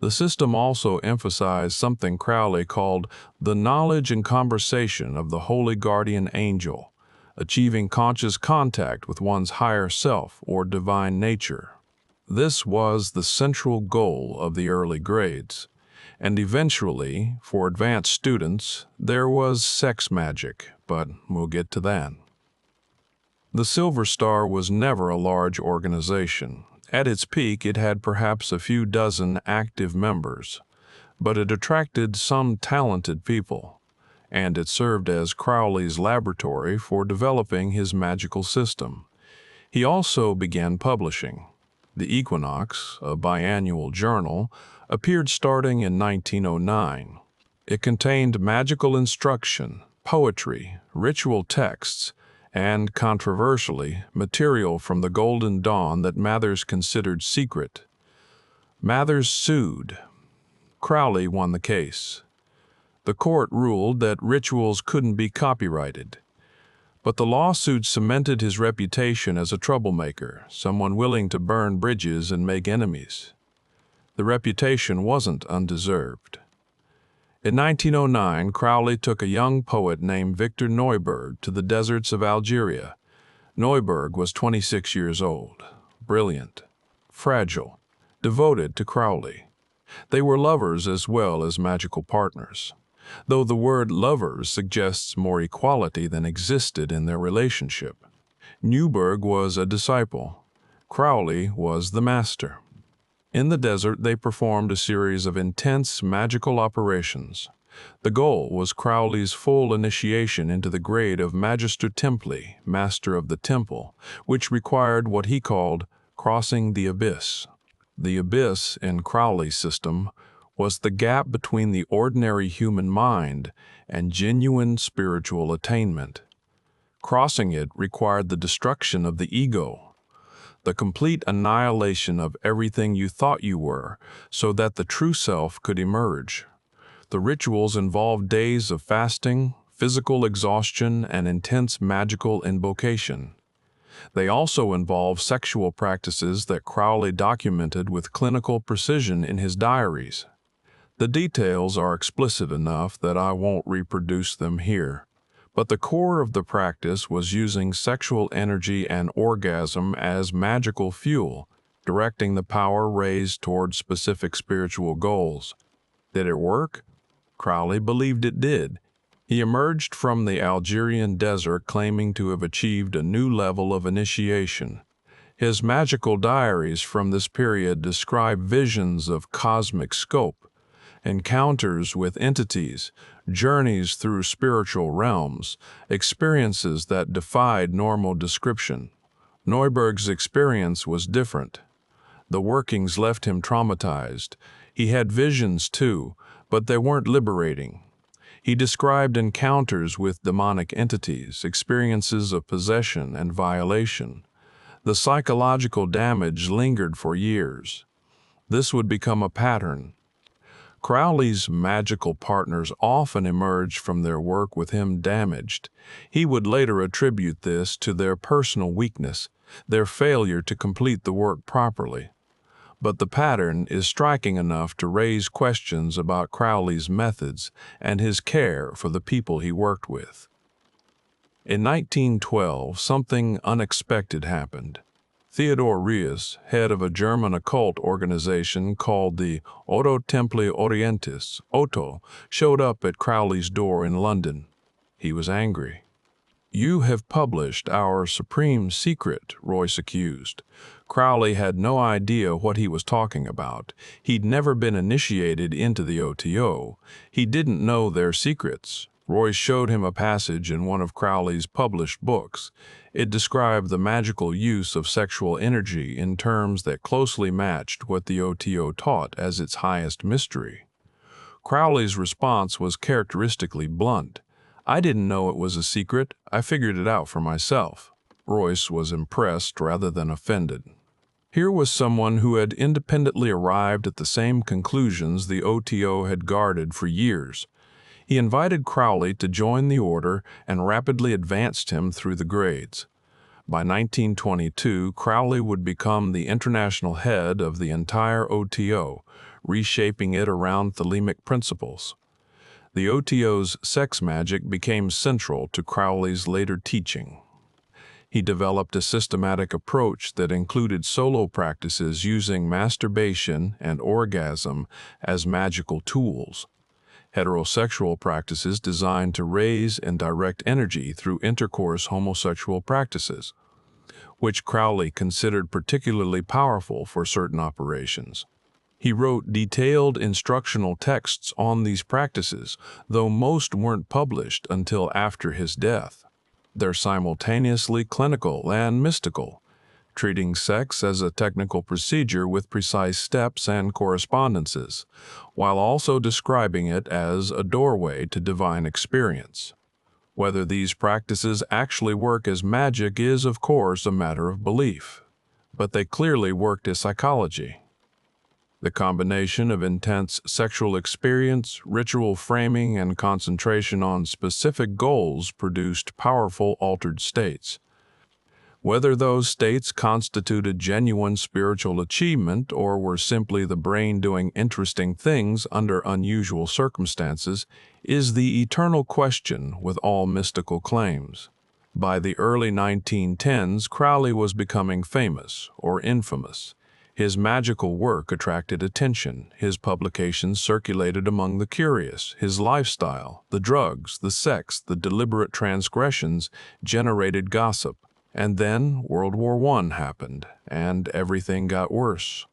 The system also emphasized something Crowley called the knowledge and conversation of the holy guardian angel, achieving conscious contact with one's higher self or divine nature. This was the central goal of the early grades, and eventually, for advanced students, there was sex magic, but we'll get to that. The Silver Star was never a large organization. At its peak, it had perhaps a few dozen active members, but it attracted some talented people, and it served as Crowley's laboratory for developing his magical system. He also began publishing. The Equinox, a biannual journal, appeared starting in 1909. It contained magical instruction, poetry, ritual texts, and, controversially, material from the Golden Dawn that Mathers considered secret. Mathers sued. Crowley won the case. The court ruled that rituals couldn't be copyrighted. But the lawsuit cemented his reputation as a troublemaker, someone willing to burn bridges and make enemies. The reputation wasn't undeserved. In 1909, Crowley took a young poet named Victor Neuburg to the deserts of Algeria. Neuburg was 26 years old, brilliant, fragile, devoted to Crowley. They were lovers as well as magical partners, though the word lovers suggests more equality than existed in their relationship. Neuburg was a disciple. Crowley was the master. In the desert, they performed a series of intense magical operations. The goal was Crowley's full initiation into the grade of Magister Templi, Master of the Temple, which required what he called crossing the abyss. The abyss, in Crowley's system, was the gap between the ordinary human mind and genuine spiritual attainment. Crossing it required the destruction of the ego, the complete annihilation of everything you thought you were, so that the true self could emerge. The rituals involved days of fasting, physical exhaustion, and intense magical invocation. They also involved sexual practices that Crowley documented with clinical precision in his diaries. The details are explicit enough that I won't reproduce them here. But the core of the practice was using sexual energy and orgasm as magical fuel, directing the power raised toward specific spiritual goals. Did it work? Crowley believed it did. He emerged from the Algerian desert claiming to have achieved a new level of initiation. His magical diaries from this period describe visions of cosmic scope, encounters with entities, journeys through spiritual realms, experiences that defied normal description. Neuburg's experience was different. The workings left him traumatized. He had visions too, but they weren't liberating. He described encounters with demonic entities, experiences of possession and violation. The psychological damage lingered for years. This would become a pattern. Crowley's magical partners often emerged from their work with him damaged. He would later attribute this to their personal weakness, their failure to complete the work properly. But the pattern is striking enough to raise questions about Crowley's methods and his care for the people he worked with. In 1912, something unexpected happened. Theodor Reus, head of a German occult organization called the Ordo Templi Orientis, OTO, showed up at Crowley's door in London. He was angry. "You have published our supreme secret," Royce accused. Crowley had no idea what he was talking about. He'd never been initiated into the OTO. He didn't know their secrets. Royce showed him a passage in one of Crowley's published books. It described the magical use of sexual energy in terms that closely matched what the OTO taught as its highest mystery. Crowley's response was characteristically blunt. "I didn't know it was a secret. I figured it out for myself." Royce was impressed rather than offended. Here was someone who had independently arrived at the same conclusions the OTO had guarded for years. He invited Crowley to join the order and rapidly advanced him through the grades. By 1922, Crowley would become the international head of the entire OTO, reshaping it around Thelemic principles. The OTO's sex magic became central to Crowley's later teaching. He developed a systematic approach that included solo practices using masturbation and orgasm as magical tools, heterosexual practices designed to raise and direct energy through intercourse homosexual practices, which Crowley considered particularly powerful for certain operations. He wrote detailed instructional texts on these practices, though most weren't published until after his death. They're simultaneously clinical and mystical, treating sex as a technical procedure with precise steps and correspondences, while also describing it as a doorway to divine experience. Whether these practices actually work as magic is, of course, a matter of belief, but they clearly worked as psychology. The combination of intense sexual experience, ritual framing, and concentration on specific goals produced powerful altered states. Whether those states constituted genuine spiritual achievement or were simply the brain doing interesting things under unusual circumstances is the eternal question with all mystical claims. By the early 1910s, Crowley was becoming famous or infamous. His magical work attracted attention, his publications circulated among the curious, his lifestyle, the drugs, the sex, the deliberate transgressions generated gossip. And then World War I happened, and everything got worse.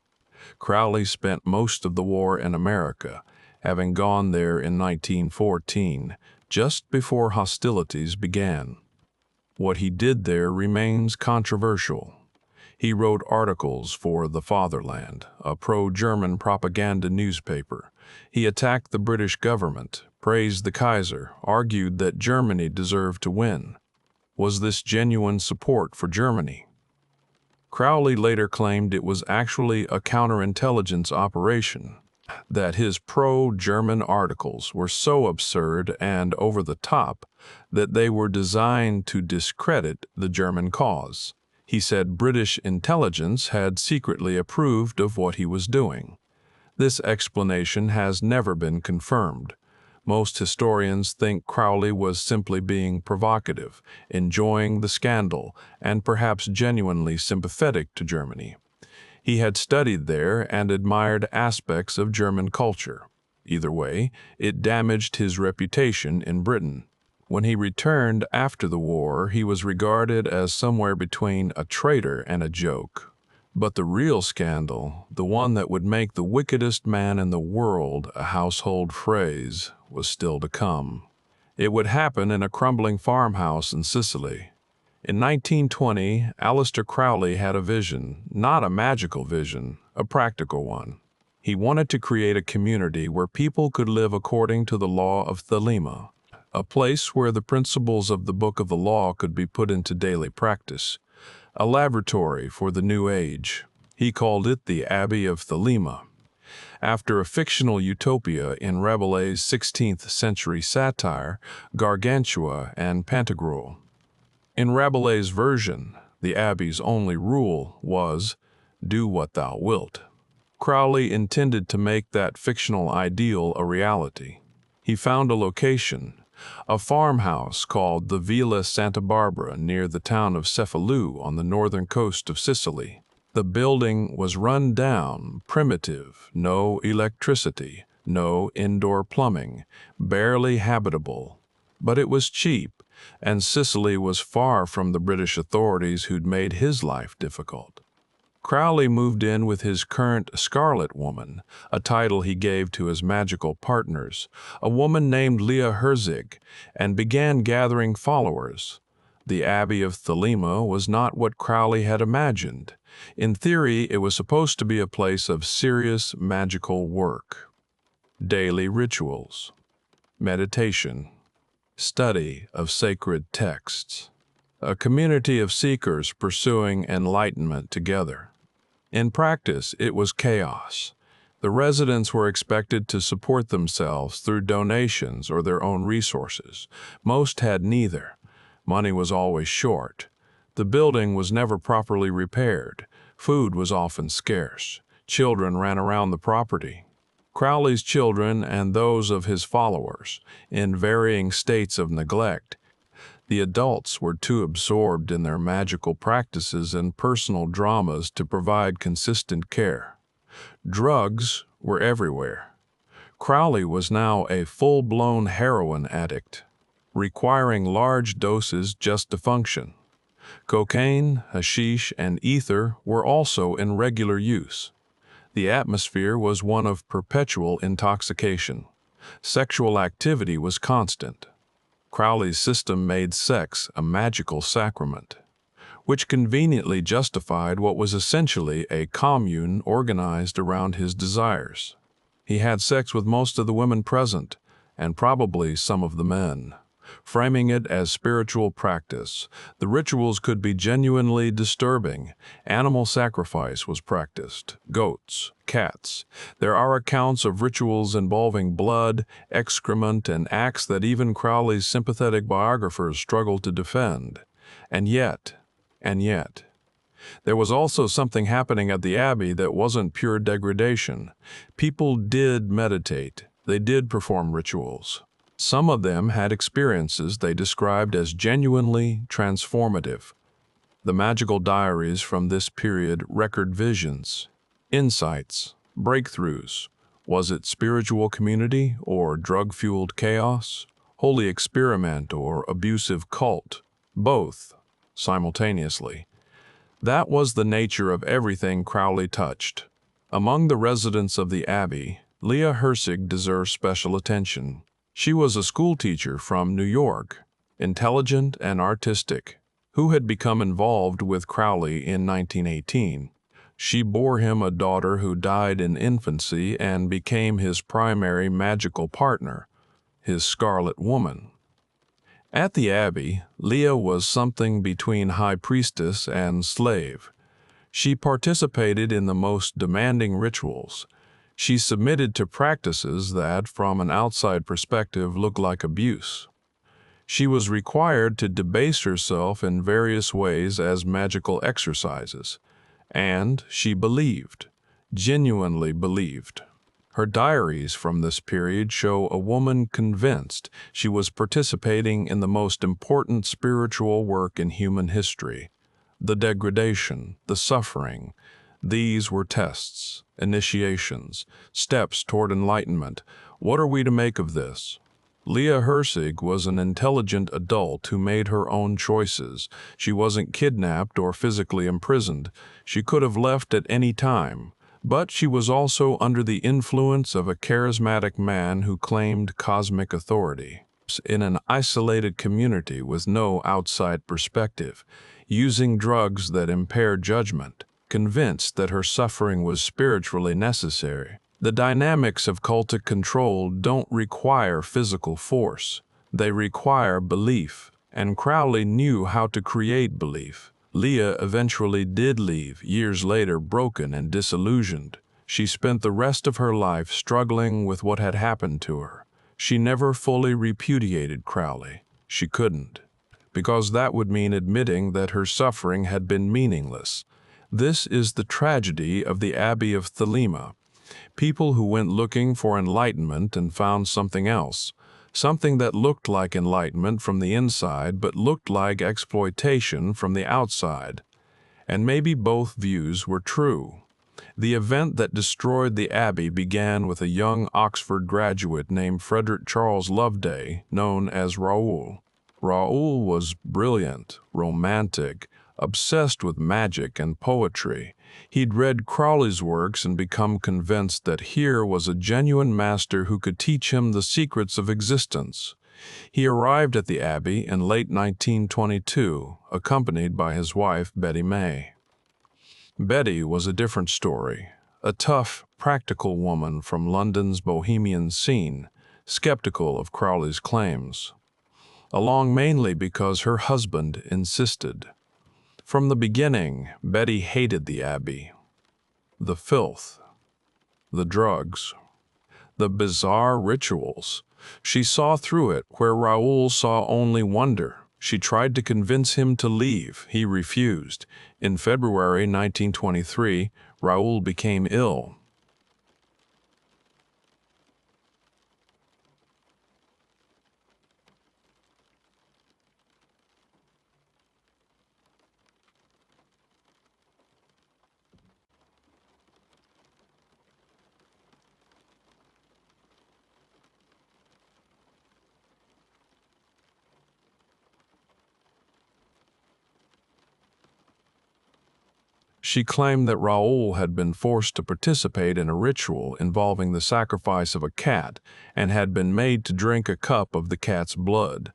Crowley spent most of the war in America, having gone there in 1914, just before hostilities began. What he did there remains controversial. He wrote articles for The Fatherland, a pro-German propaganda newspaper. He attacked the British government, praised the Kaiser, argued that Germany deserved to win. Was this genuine support for Germany? Crowley later claimed it was actually a counterintelligence operation, that his pro-German articles were so absurd and over the top that they were designed to discredit the German cause. He said British intelligence had secretly approved of what he was doing. This explanation has never been confirmed. Most historians think Crowley was simply being provocative, enjoying the scandal, and perhaps genuinely sympathetic to Germany. He had studied there and admired aspects of German culture. Either way, it damaged his reputation in Britain. When he returned after the war, he was regarded as somewhere between a traitor and a joke. But the real scandal, the one that would make the wickedest man in the world a household phrase, was still to come. It would happen in a crumbling farmhouse in Sicily. In 1920, Aleister Crowley had a vision, not a magical vision, a practical one. He wanted to create a community where people could live according to the law of Thelema, a place where the principles of the Book of the Law could be put into daily practice, a laboratory for the New Age. He called it the Abbey of Thelema, after a fictional utopia in Rabelais' 16th-century satire, Gargantua and Pantagruel. In Rabelais' version, the abbey's only rule was, "Do what thou wilt." Crowley intended to make that fictional ideal a reality. He found a location, a farmhouse called the Villa Santa Barbara near the town of Cefalù on the northern coast of Sicily. The building was run down, primitive, no electricity, no indoor plumbing, barely habitable. But it was cheap, and Sicily was far from the British authorities who'd made his life difficult. Crowley moved in with his current Scarlet Woman, a title he gave to his magical partners, a woman named Leah Herzig, and began gathering followers. The Abbey of Thelema was not what Crowley had imagined. In theory, it was supposed to be a place of serious magical work. Daily rituals, meditation, study of sacred texts, a community of seekers pursuing enlightenment together. In practice, it was chaos. The residents were expected to support themselves through donations or their own resources. Most had neither. Money was always short. The building was never properly repaired. Food was often scarce. Children ran around the property. Crowley's children and those of his followers, in varying states of neglect. The adults were too absorbed in their magical practices and personal dramas to provide consistent care. Drugs were everywhere. Crowley was now a full-blown heroin addict, requiring large doses just to function. Cocaine, hashish, and ether were also in regular use. The atmosphere was one of perpetual intoxication. Sexual activity was constant. Crowley's system made sex a magical sacrament, which conveniently justified what was essentially a commune organized around his desires. He had sex with most of the women present, and probably some of the men. Framing it as spiritual practice, the rituals could be genuinely disturbing. Animal sacrifice was practiced, goats, cats. There are accounts of rituals involving blood, excrement, and acts that even Crowley's sympathetic biographers struggled to defend. And yet, there was also something happening at the Abbey that wasn't pure degradation. People did meditate. They did perform rituals. Some of them had experiences they described as genuinely transformative. The magical diaries from this period record visions, insights, breakthroughs. Was it spiritual community or drug-fueled chaos? Holy experiment or abusive cult? Both, simultaneously. That was the nature of everything Crowley touched. Among the residents of the Abbey, Leah Herzig deserves special attention. She was a schoolteacher from New York, intelligent and artistic, who had become involved with Crowley in 1918. She bore him a daughter who died in infancy and became his primary magical partner, his Scarlet Woman. At the Abbey, Leah was something between high priestess and slave. She participated in the most demanding rituals. She submitted to practices that, from an outside perspective, looked like abuse. She was required to debase herself in various ways as magical exercises, and she believed, genuinely believed. Her diaries from this period show a woman convinced she was participating in the most important spiritual work in human history. The degradation, the suffering, these were tests, initiations, steps toward enlightenment. What are we to make of this? Leah Herzig was an intelligent adult who made her own choices. She wasn't kidnapped or physically imprisoned. She could have left at any time. But she was also under the influence of a charismatic man who claimed cosmic authority. In an isolated community with no outside perspective, using drugs that impair judgment, convinced that her suffering was spiritually necessary. The dynamics of cultic control don't require physical force. They require belief, and Crowley knew how to create belief. Leah eventually did leave, years later broken and disillusioned. She spent the rest of her life struggling with what had happened to her. She never fully repudiated Crowley. She couldn't, because that would mean admitting that her suffering had been meaningless. This is the tragedy of the Abbey of Thelema. People who went looking for enlightenment and found something else, something that looked like enlightenment from the inside but looked like exploitation from the outside. And maybe both views were true. The event that destroyed the Abbey began with a young Oxford graduate named Frederick Charles Loveday, known as Raoul. Raoul was brilliant, romantic, obsessed with magic and poetry. He'd read Crowley's works and become convinced that here was a genuine master who could teach him the secrets of existence. He arrived at the Abbey in late 1922, accompanied by his wife, Betty May. Betty was a different story, a tough, practical woman from London's bohemian scene, skeptical of Crowley's claims, along mainly because her husband insisted. From the beginning, Betty hated the Abbey. The filth, the drugs, the bizarre rituals. She saw through it where Raoul saw only wonder. She tried to convince him to leave. He refused. In February 1923, Raoul became ill. She claimed that Raoul had been forced to participate in a ritual involving the sacrifice of a cat and had been made to drink a cup of the cat's blood.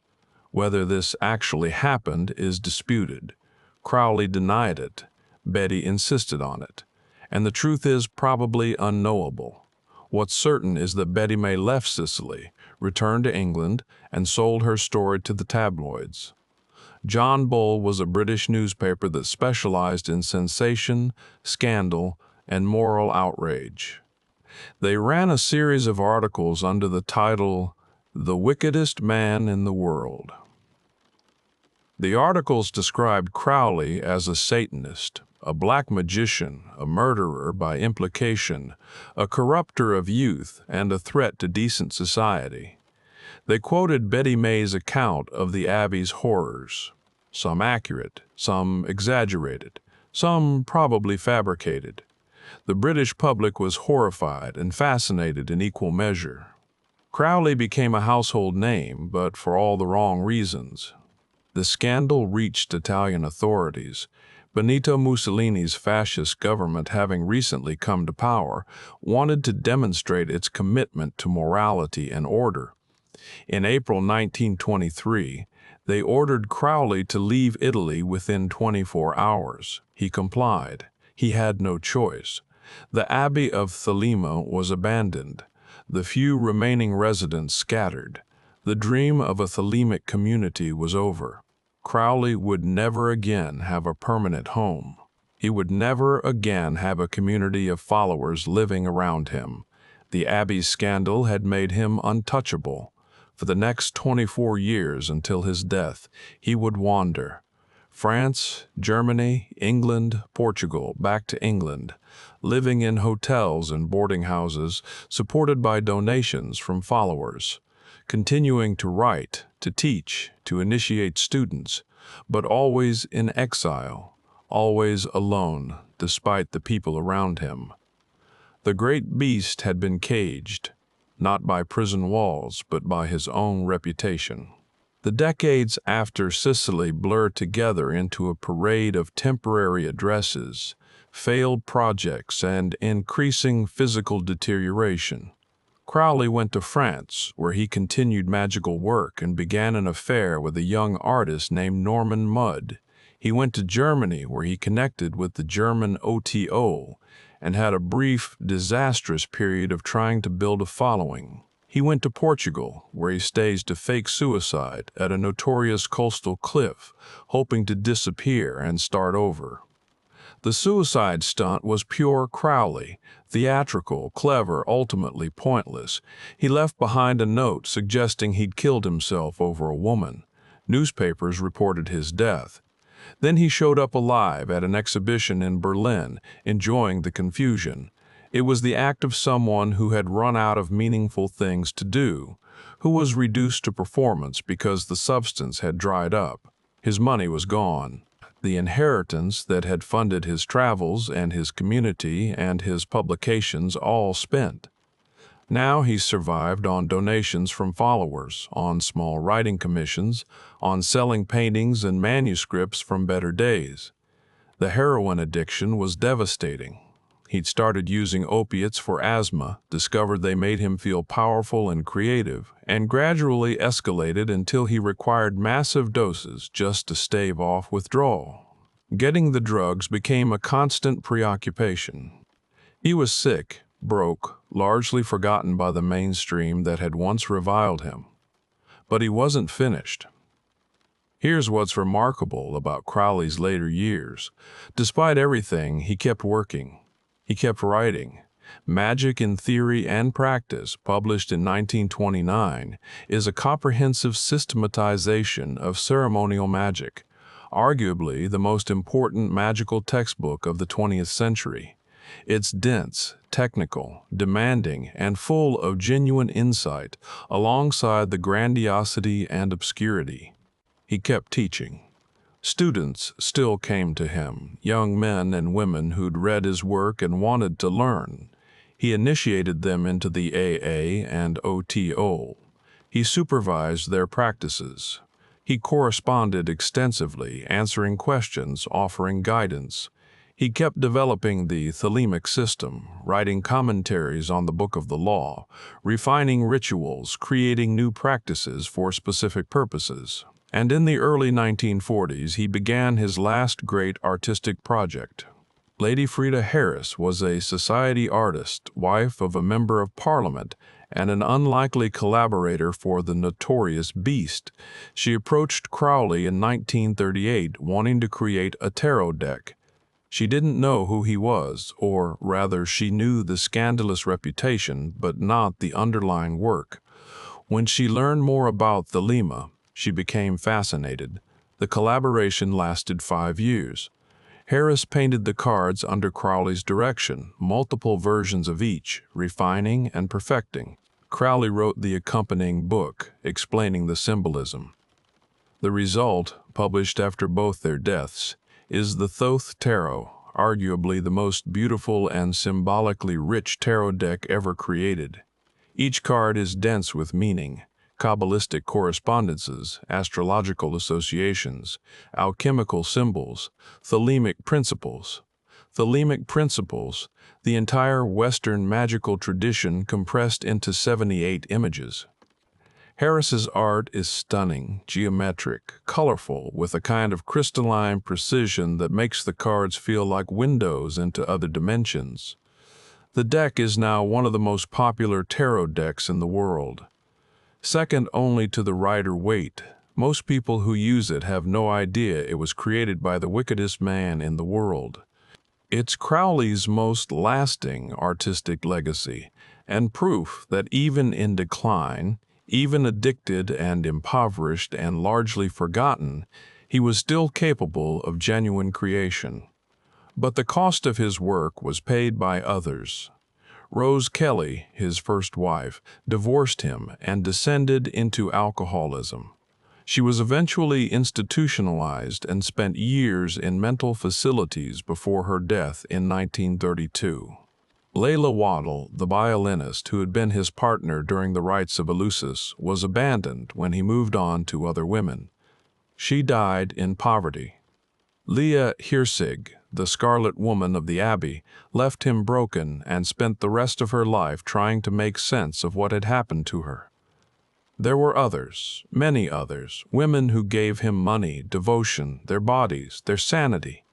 Whether this actually happened is disputed. Crowley denied it. Betty insisted on it. And the truth is probably unknowable. What's certain is that Betty May left Sicily, returned to England, and sold her story to the tabloids. John Bull was a British newspaper that specialized in sensation, scandal, and moral outrage. They ran a series of articles under the title, "The Wickedest Man in the World." The articles described Crowley as a Satanist, a black magician, a murderer by implication, a corrupter of youth, and a threat to decent society. They quoted Betty May's account of the Abbey's horrors, some accurate, some exaggerated, some probably fabricated. The British public was horrified and fascinated in equal measure. Crowley became a household name, but for all the wrong reasons. The scandal reached Italian authorities. Benito Mussolini's fascist government, having recently come to power, wanted to demonstrate its commitment to morality and order. In April 1923, they ordered Crowley to leave Italy within 24 hours. He complied. He had no choice. The Abbey of Thelema was abandoned. The few remaining residents scattered. The dream of a Thelemic community was over. Crowley would never again have a permanent home. He would never again have a community of followers living around him. The Abbey's scandal had made him untouchable. For the next 24 years until his death, he would wander. France, Germany, England, Portugal, back to England, living in hotels and boarding houses, supported by donations from followers, continuing to write, to teach, to initiate students, but always in exile, always alone, despite the people around him. The great beast had been caged, not by prison walls, but by his own reputation. The decades after Sicily blurred together into a parade of temporary addresses, failed projects, and increasing physical deterioration. Crowley went to France, where he continued magical work and began an affair with a young artist named Norman Mudd. He went to Germany, where he connected with the German OTO and had a brief, disastrous period of trying to build a following. He went to Portugal, where he staged a fake suicide at a notorious coastal cliff, hoping to disappear and start over. The suicide stunt was pure Crowley, theatrical, clever, ultimately pointless. He left behind a note suggesting he'd killed himself over a woman. Newspapers reported his death. Then he showed up alive at an exhibition in Berlin, enjoying the confusion. It was the act of someone who had run out of meaningful things to do, who was reduced to performance because the substance had dried up. His money was gone. The inheritance that had funded his travels and his community and his publications all spent. Now he survived on donations from followers, on small writing commissions, on selling paintings and manuscripts from better days. The heroin addiction was devastating. He'd started using opiates for asthma, discovered they made him feel powerful and creative, and gradually escalated until he required massive doses just to stave off withdrawal. Getting the drugs became a constant preoccupation. He was sick, broke, largely forgotten by the mainstream that had once reviled him. But he wasn't finished. Here's what's remarkable about Crowley's later years. Despite everything, he kept working. He kept writing. Magick in Theory and Practice, published in 1929, is a comprehensive systematization of ceremonial magic, arguably the most important magical textbook of the 20th century. It's dense, technical, demanding, and full of genuine insight, alongside the grandiosity and obscurity. He kept teaching. Students still came to him, young men and women who'd read his work and wanted to learn. He initiated them into the AA and OTO. He supervised their practices. He corresponded extensively, answering questions, offering guidance. He kept developing the Thelemic system, writing commentaries on the Book of the Law, refining rituals, creating new practices for specific purposes. And in the early 1940s, he began his last great artistic project. Lady Frida Harris was a society artist, wife of a member of Parliament, and an unlikely collaborator for the notorious Beast. She approached Crowley in 1938, wanting to create a tarot deck. She didn't know who he was, or rather, she knew the scandalous reputation, but not the underlying work. When she learned more about Thelema, she became fascinated. The collaboration lasted 5 years. Harris painted the cards under Crowley's direction, multiple versions of each, refining and perfecting. Crowley wrote the accompanying book, explaining the symbolism. The result, published after both their deaths, is the Thoth Tarot, arguably the most beautiful and symbolically rich tarot deck ever created. Each card is dense with meaning, Kabbalistic correspondences, astrological associations, alchemical symbols, Thelemic principles. Thelemic principles, the entire Western magical tradition compressed into 78 images. Harris's art is stunning, geometric, colorful, with a kind of crystalline precision that makes the cards feel like windows into other dimensions. The deck is now one of the most popular tarot decks in the world. Second only to the Rider-Waite, most people who use it have no idea it was created by the wickedest man in the world. It's Crowley's most lasting artistic legacy, and proof that even in decline, even addicted and impoverished and largely forgotten, he was still capable of genuine creation. But the cost of his work was paid by others. Rose Kelly, his first wife, divorced him and descended into alcoholism. She was eventually institutionalized and spent years in mental facilities before her death in 1932. Layla Waddell, the violinist who had been his partner during the rites of Eleusis, was abandoned when he moved on to other women. She died in poverty. Leah Hirsig, the Scarlet Woman of the Abbey, left him broken and spent the rest of her life trying to make sense of what had happened to her. There were others, many others, women who gave him money, devotion, their bodies, their sanity.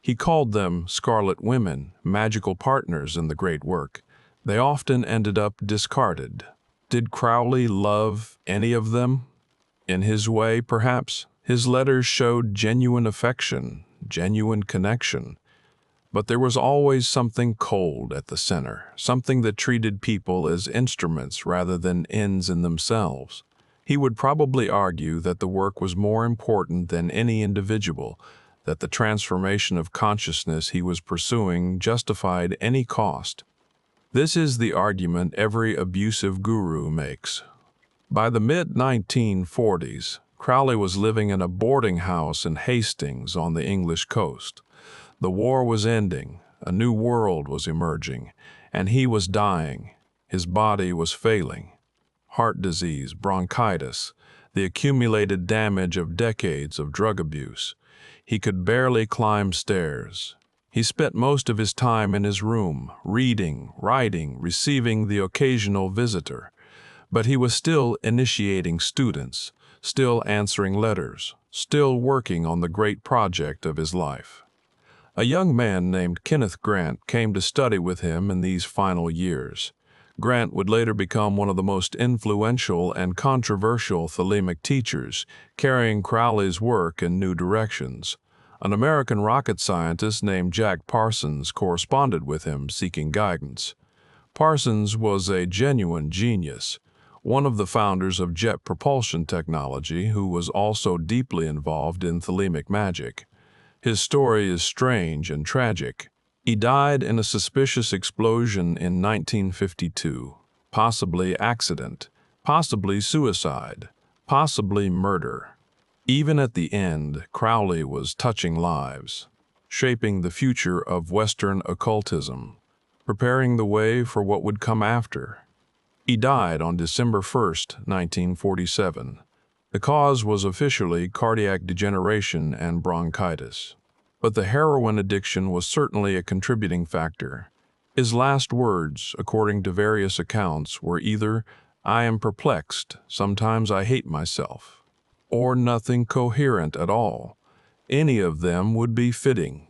He called them Scarlet Women, magical partners in the great work. They often ended up discarded, Did Crowley love any of them? In his way, perhaps. His letters showed genuine affection, genuine connection. But there was always something cold at the center, something that treated people as instruments rather than ends in themselves. He would probably argue that the work was more important than any individual, that the transformation of consciousness he was pursuing justified any cost. This is the argument every abusive guru makes. By the mid-1940s, Crowley was living in a boarding house in Hastings on the English coast. The war was ending, a new world was emerging, and he was dying. His body was failing. Heart disease, bronchitis, the accumulated damage of decades of drug abuse. He could barely climb stairs. He spent most of his time in his room, reading, writing, receiving the occasional visitor. But he was still initiating students, still answering letters, still working on the great project of his life. A young man named Kenneth Grant came to study with him in these final years. Grant would later become one of the most influential and controversial Thelemic teachers, carrying Crowley's work in new directions. An American rocket scientist named Jack Parsons corresponded with him, seeking guidance. Parsons was a genuine genius, one of the founders of jet propulsion technology, who was also deeply involved in Thelemic magic. His story is strange and tragic. He died in a suspicious explosion in 1952, possibly accident, possibly suicide, possibly murder. Even at the end, Crowley was touching lives, shaping the future of Western occultism, preparing the way for what would come after. He died on December 1st, 1947. The cause was officially cardiac degeneration and bronchitis. But the heroin addiction was certainly a contributing factor. His last words, according to various accounts, were either, "I am perplexed, sometimes I hate myself," or nothing coherent at all. Any of them would be fitting,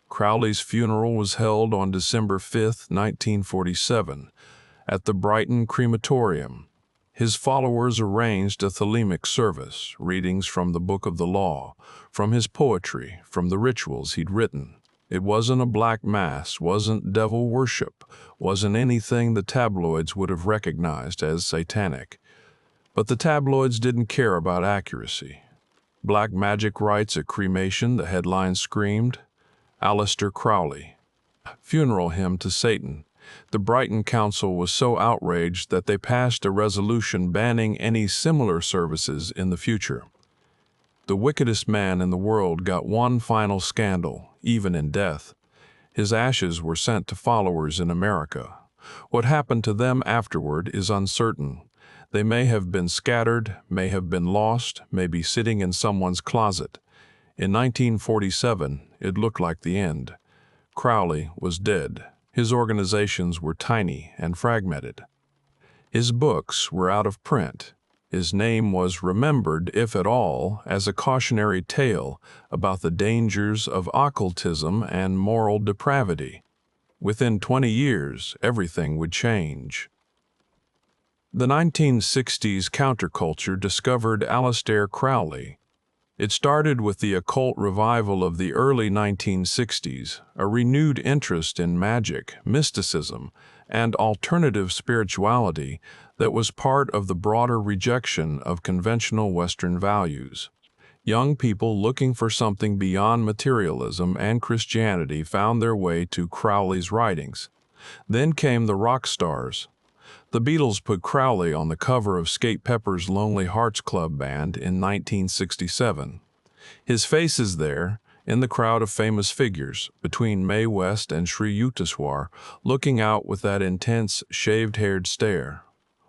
Crowley's funeral was held on December 5, 1947, at the Brighton crematorium. His followers arranged a Thelemic service, readings from the Book of the Law, from his poetry, from the rituals he'd written. It wasn't a black mass, wasn't devil worship, wasn't anything the tabloids would have recognized as satanic. But the tabloids didn't care about accuracy. Black Magick writes at cremation, the headline screamed, Aleister Crowley, funeral hymn to Satan. The Brighton Council was so outraged that they passed a resolution banning any similar services in the future. The wickedest man in the world got one final scandal, even in death. His ashes were sent to followers in America. What happened to them afterward is uncertain. They may have been scattered, may have been lost, may be sitting in someone's closet. In 1947, it looked like the end. Crowley was dead. His organizations were tiny and fragmented. His books were out of print. His name was remembered, if at all, as a cautionary tale about the dangers of occultism and moral depravity. Within 20 years, everything would change. The 1960s counterculture discovered Aleister Crowley. It started with the occult revival of the early 1960s, a renewed interest in magic, mysticism, and alternative spirituality that was part of the broader rejection of conventional Western values. Young people looking for something beyond materialism and Christianity found their way to Crowley's writings. Then came the rock stars. The Beatles put Crowley on the cover of Skate Pepper's Lonely Hearts Club Band in 1967. His face is there, in the crowd of famous figures, between Mae West and Sri Yukteswar, looking out with that intense, shaved-haired stare.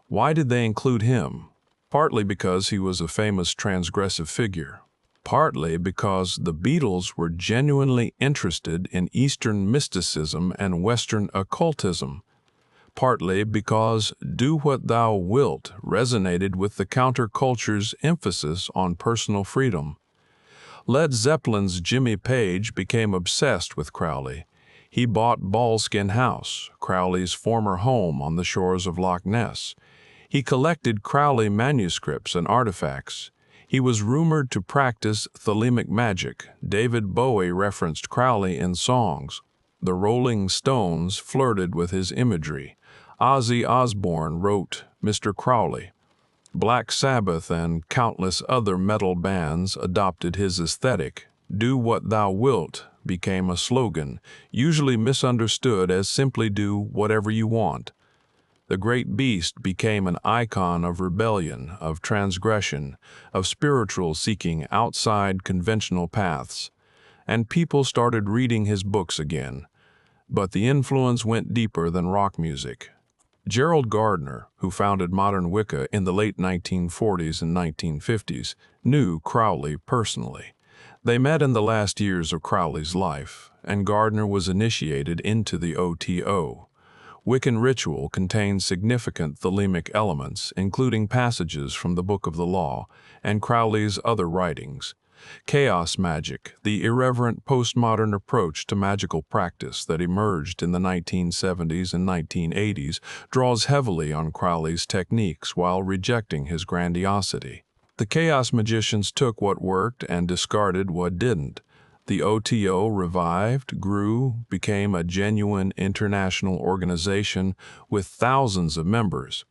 Why did they include him? Partly because he was a famous transgressive figure. Partly because the Beatles were genuinely interested in Eastern mysticism and Western occultism. Partly because Do What Thou Wilt resonated with the counterculture's emphasis on personal freedom. Led Zeppelin's Jimmy Page became obsessed with Crowley. He bought Ballskin House, Crowley's former home on the shores of Loch Ness. He collected Crowley manuscripts and artifacts. He was rumored to practice Thelemic magic. David Bowie referenced Crowley in songs. The Rolling Stones flirted with his imagery. Ozzy Osbourne wrote Mr. Crowley. Black Sabbath and countless other metal bands adopted his aesthetic. Do what thou wilt became a slogan, usually misunderstood as simply do whatever you want. The great beast became an icon of rebellion, of transgression, of spiritual seeking outside conventional paths. And people started reading his books again. But the influence went deeper than rock music. Gerald Gardner, who founded modern Wicca in the late 1940s and 1950s, knew Crowley personally. They met in the last years of Crowley's life, and Gardner was initiated into the OTO. Wiccan ritual contains significant Thelemic elements, including passages from the Book of the Law and Crowley's other writings. Chaos magic, the irreverent postmodern approach to magical practice that emerged in the 1970s and 1980s, draws heavily on Crowley's techniques while rejecting his grandiosity. The chaos magicians took what worked and discarded what didn't. The OTO revived, grew, became a genuine international organization with thousands of members.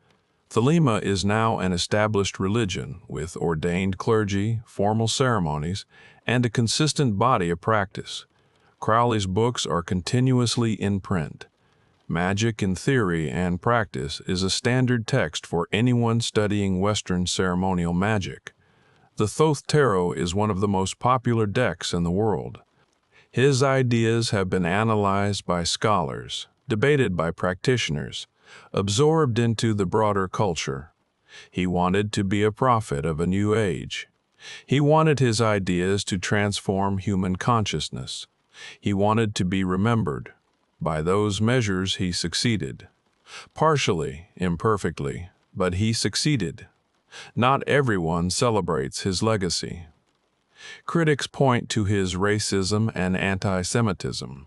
Thelema is now an established religion with ordained clergy, formal ceremonies, and a consistent body of practice. Crowley's books are continuously in print. Magick in Theory and Practice is a standard text for anyone studying Western ceremonial magic. The Thoth Tarot is one of the most popular decks in the world. His ideas have been analyzed by scholars, debated by practitioners, absorbed into the broader culture. He wanted to be a prophet of a new age. He wanted his ideas to transform human consciousness. He wanted to be remembered. By those measures, he succeeded. Partially, imperfectly, but he succeeded. Not everyone celebrates his legacy. Critics point to his racism and anti-Semitism.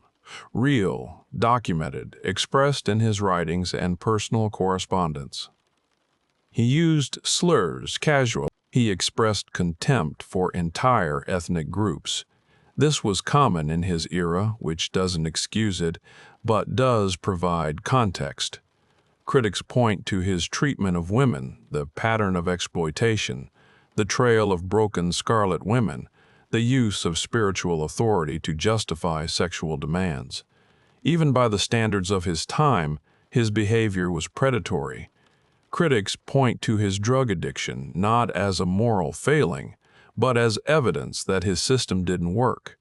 Real, documented, expressed in his writings and personal correspondence. He used slurs, casual. He expressed contempt for entire ethnic groups. This was common in his era, which doesn't excuse it, but does provide context. Critics point to his treatment of women, the pattern of exploitation, the trail of broken scarlet women, the use of spiritual authority to justify sexual demands. Even by the standards of his time, his behavior was predatory. Critics point to his drug addiction not as a moral failing, but as evidence that his system didn't work.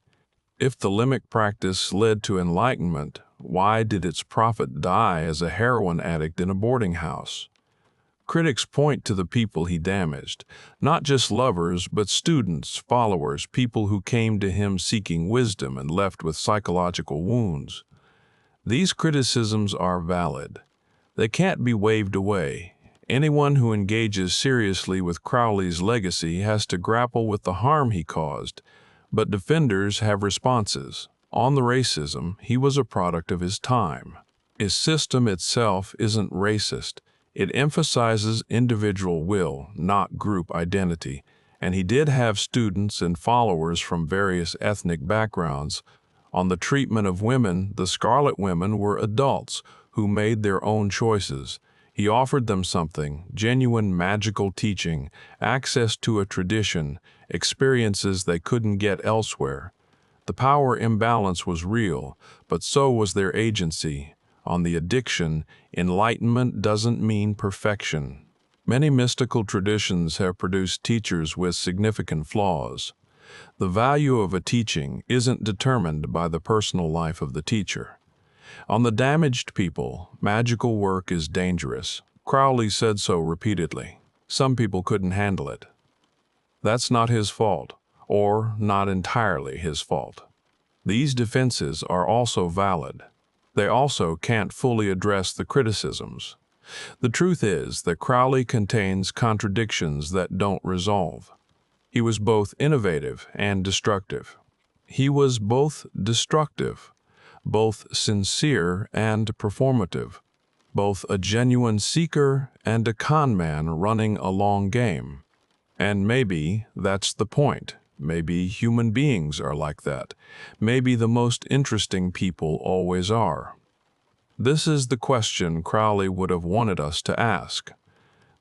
If the Thelemic practice led to enlightenment, why did its prophet die as a heroin addict in a boarding house? Critics point to the people he damaged, not just lovers, but students, followers, people who came to him seeking wisdom and left with psychological wounds. These criticisms are valid. They can't be waved away. Anyone who engages seriously with Crowley's legacy has to grapple with the harm he caused, but defenders have responses. On the racism, he was a product of his time. His system itself isn't racist. It emphasizes individual will, not group identity, and he did have students and followers from various ethnic backgrounds. On the treatment of women, the Scarlet Women were adults who made their own choices. He offered them something, genuine magical teaching, access to a tradition, experiences they couldn't get elsewhere. The power imbalance was real, but so was their agency. On the addiction, enlightenment doesn't mean perfection. Many mystical traditions have produced teachers with significant flaws. The value of a teaching isn't determined by the personal life of the teacher. On the damaged people, magical work is dangerous. Crowley said so repeatedly. Some people couldn't handle it. That's not his fault, or not entirely his fault. These defenses are also valid. They also can't fully address the criticisms. The truth is that Crowley contains contradictions that don't resolve. He was both innovative and destructive. He was both destructive, both sincere and performative. both a genuine seeker and a con man running a long game. And maybe that's the point. Maybe human beings are like that. Maybe the most interesting people always are. This is the question Crowley would have wanted us to ask.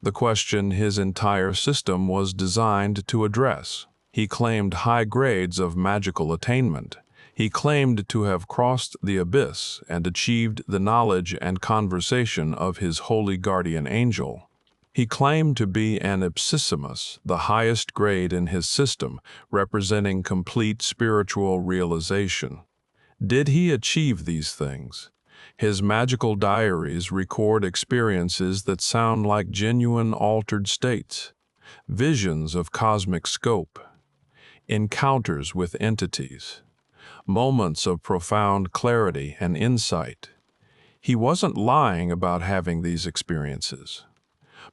The question his entire system was designed to address. He claimed high grades of magical attainment. He claimed to have crossed the abyss and achieved the knowledge and conversation of his holy guardian angel. He claimed to be an ipsissimus, the highest grade in his system, representing complete spiritual realization. Did he achieve these things? His magical diaries record experiences that sound like genuine altered states, visions of cosmic scope, encounters with entities, moments of profound clarity and insight. He wasn't lying about having these experiences.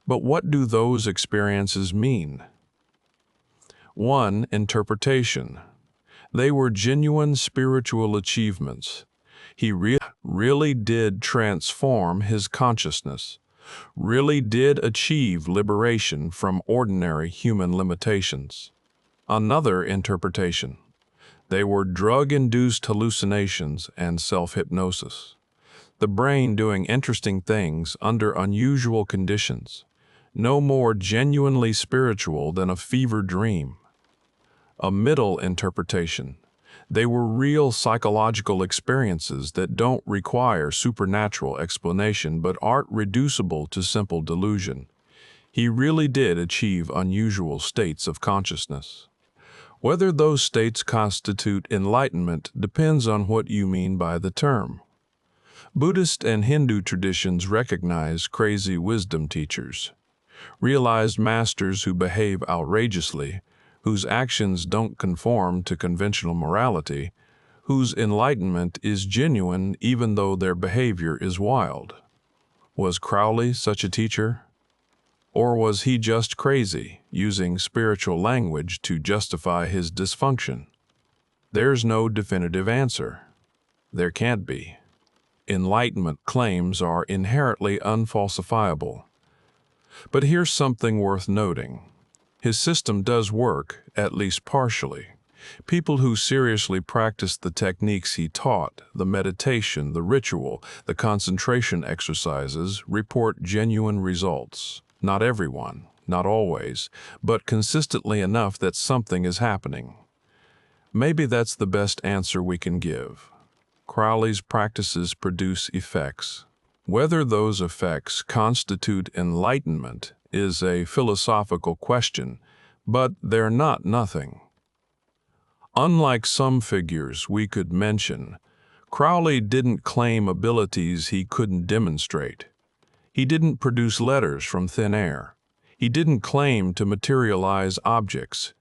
But what do those experiences mean? 1. Interpretation. They were genuine spiritual achievements. He really did transform his consciousness, really did achieve liberation from ordinary human limitations. Another interpretation. They were drug-induced hallucinations and self-hypnosis. The brain doing interesting things under unusual conditions. No more genuinely spiritual than a fever dream. A middle interpretation. They were real psychological experiences that don't require supernatural explanation but aren't reducible to simple delusion. He really did achieve unusual states of consciousness. Whether those states constitute enlightenment depends on what you mean by the term. Buddhist and Hindu traditions recognize crazy wisdom teachers, realized masters who behave outrageously, whose actions don't conform to conventional morality, whose enlightenment is genuine even though their behavior is wild. Was Crowley such a teacher? Or was he just crazy, using spiritual language to justify his dysfunction? There's no definitive answer. There can't be. Enlightenment claims are inherently unfalsifiable. But here's something worth noting. His system does work, at least partially. People who seriously practiced the techniques he taught, the meditation, the ritual, the concentration exercises, report genuine results. Not everyone, not always, but consistently enough that something is happening. Maybe that's the best answer we can give. Crowley's practices produce effects. Whether those effects constitute enlightenment is a philosophical question, but they're not nothing. Unlike some figures we could mention, Crowley didn't claim abilities he couldn't demonstrate. He didn't produce letters from thin air. He didn't claim to materialize objects.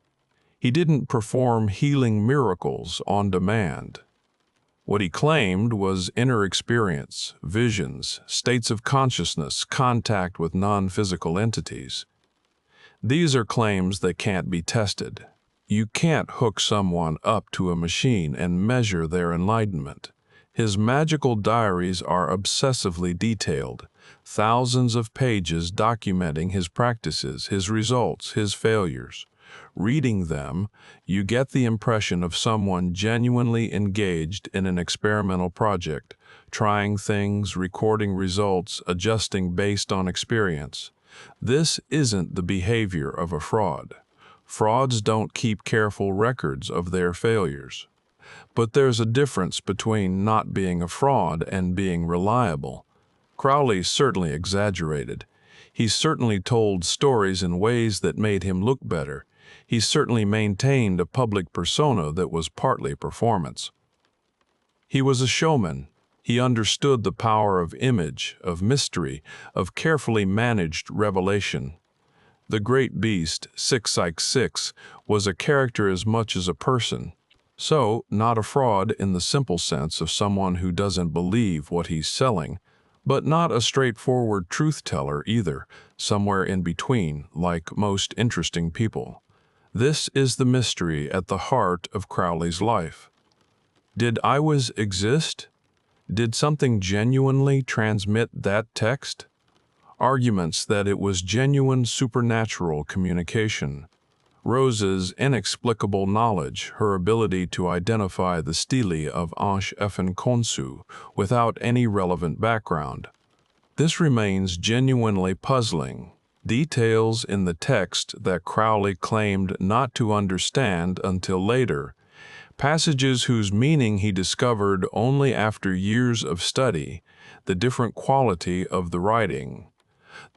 He didn't perform healing miracles on demand. What he claimed was inner experience, visions, states of consciousness, contact with non-physical entities. These are claims that can't be tested. You can't hook someone up to a machine and measure their enlightenment. His magical diaries are obsessively detailed, thousands of pages documenting his practices, his results, his failures. Reading them, you get the impression of someone genuinely engaged in an experimental project, trying things, recording results, adjusting based on experience. This isn't the behavior of a fraud. Frauds don't keep careful records of their failures. But there's a difference between not being a fraud and being reliable. Crowley certainly exaggerated. He certainly told stories in ways that made him look better. He certainly maintained a public persona that was partly performance. He was a showman. He understood the power of image, of mystery, of carefully managed revelation. The great beast, 666, was a character as much as a person. So, not a fraud in the simple sense of someone who doesn't believe what he's selling, but not a straightforward truth-teller either, somewhere in between, like most interesting people. This is the mystery at the heart of Crowley's life. Did I was exist? Did something genuinely transmit that text? Arguments that it was genuine supernatural communication. Rose's inexplicable knowledge, her ability to identify the stele of Ange Effen Konsu without any relevant background. This remains genuinely puzzling. Details in the text that Crowley claimed not to understand until later, passages whose meaning he discovered only after years of study, the different quality of the writing.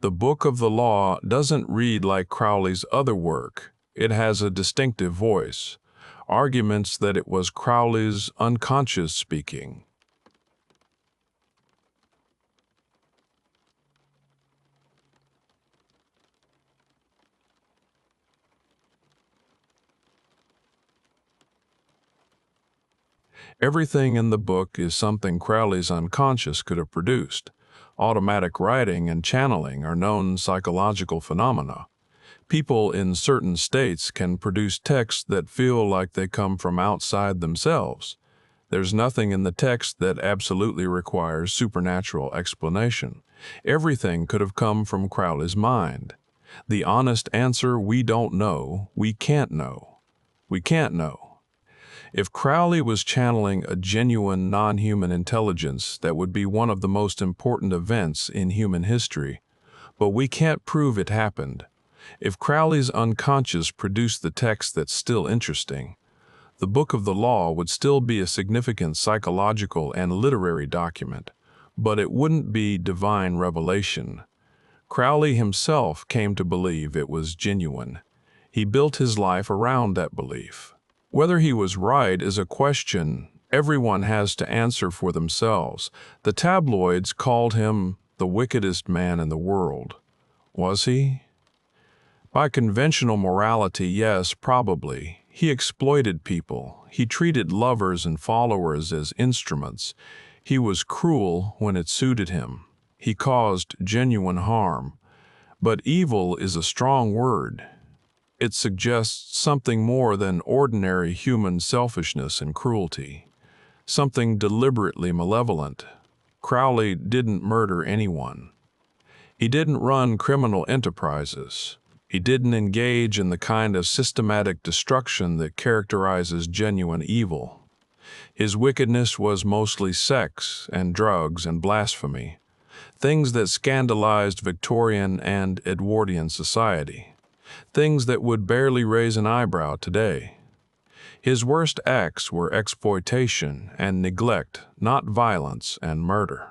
The Book of the Law doesn't read like Crowley's other work. It has a distinctive voice. Arguments that it was Crowley's unconscious speaking. Everything in the book is something Crowley's unconscious could have produced. Automatic writing and channeling are known psychological phenomena. People in certain states can produce texts that feel like they come from outside themselves. There's nothing in the text that absolutely requires supernatural explanation. Everything could have come from Crowley's mind. The honest answer: we don't know, we can't know. We can't know. If Crowley was channeling a genuine non-human intelligence, that would be one of the most important events in human history. But we can't prove it happened. If Crowley's unconscious produced the text that's still interesting, the Book of the Law would still be a significant psychological and literary document, but it wouldn't be divine revelation. Crowley himself came to believe it was genuine. He built his life around that belief. Whether he was right is a question everyone has to answer for themselves. The tabloids called him the wickedest man in the world. Was he? By conventional morality, yes, probably. He exploited people. He treated lovers and followers as instruments. He was cruel when it suited him. He caused genuine harm. But evil is a strong word. It suggests something more than ordinary human selfishness and cruelty, something deliberately malevolent. Crowley didn't murder anyone. He didn't run criminal enterprises. He didn't engage in the kind of systematic destruction that characterizes genuine evil. His wickedness was mostly sex and drugs and blasphemy, things that scandalized Victorian and Edwardian society, things that would barely raise an eyebrow today. His worst acts were exploitation and neglect, not violence and murder.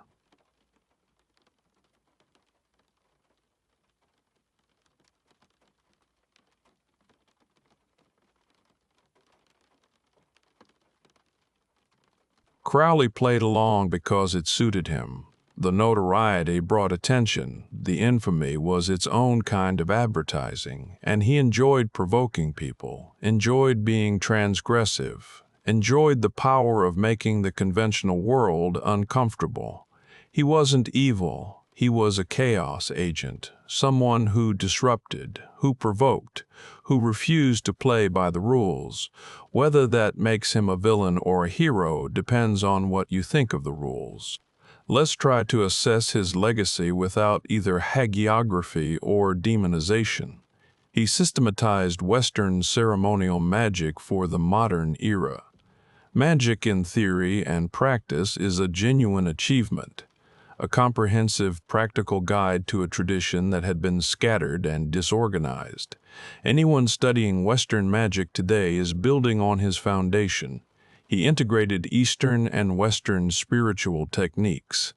Crowley played along because it suited him. The notoriety brought attention, the infamy was its own kind of advertising, and he enjoyed provoking people, enjoyed being transgressive, enjoyed the power of making the conventional world uncomfortable. He wasn't evil, he was a chaos agent, someone who disrupted, who provoked, who refused to play by the rules. Whether that makes him a villain or a hero depends on what you think of the rules. Let's try to assess his legacy without either hagiography or demonization. He systematized Western ceremonial magic for the modern era. Magic in theory and practice is a genuine achievement, a comprehensive practical guide to a tradition that had been scattered and disorganized. Anyone studying Western magic today is building on his foundation. He integrated Eastern and Western spiritual techniques.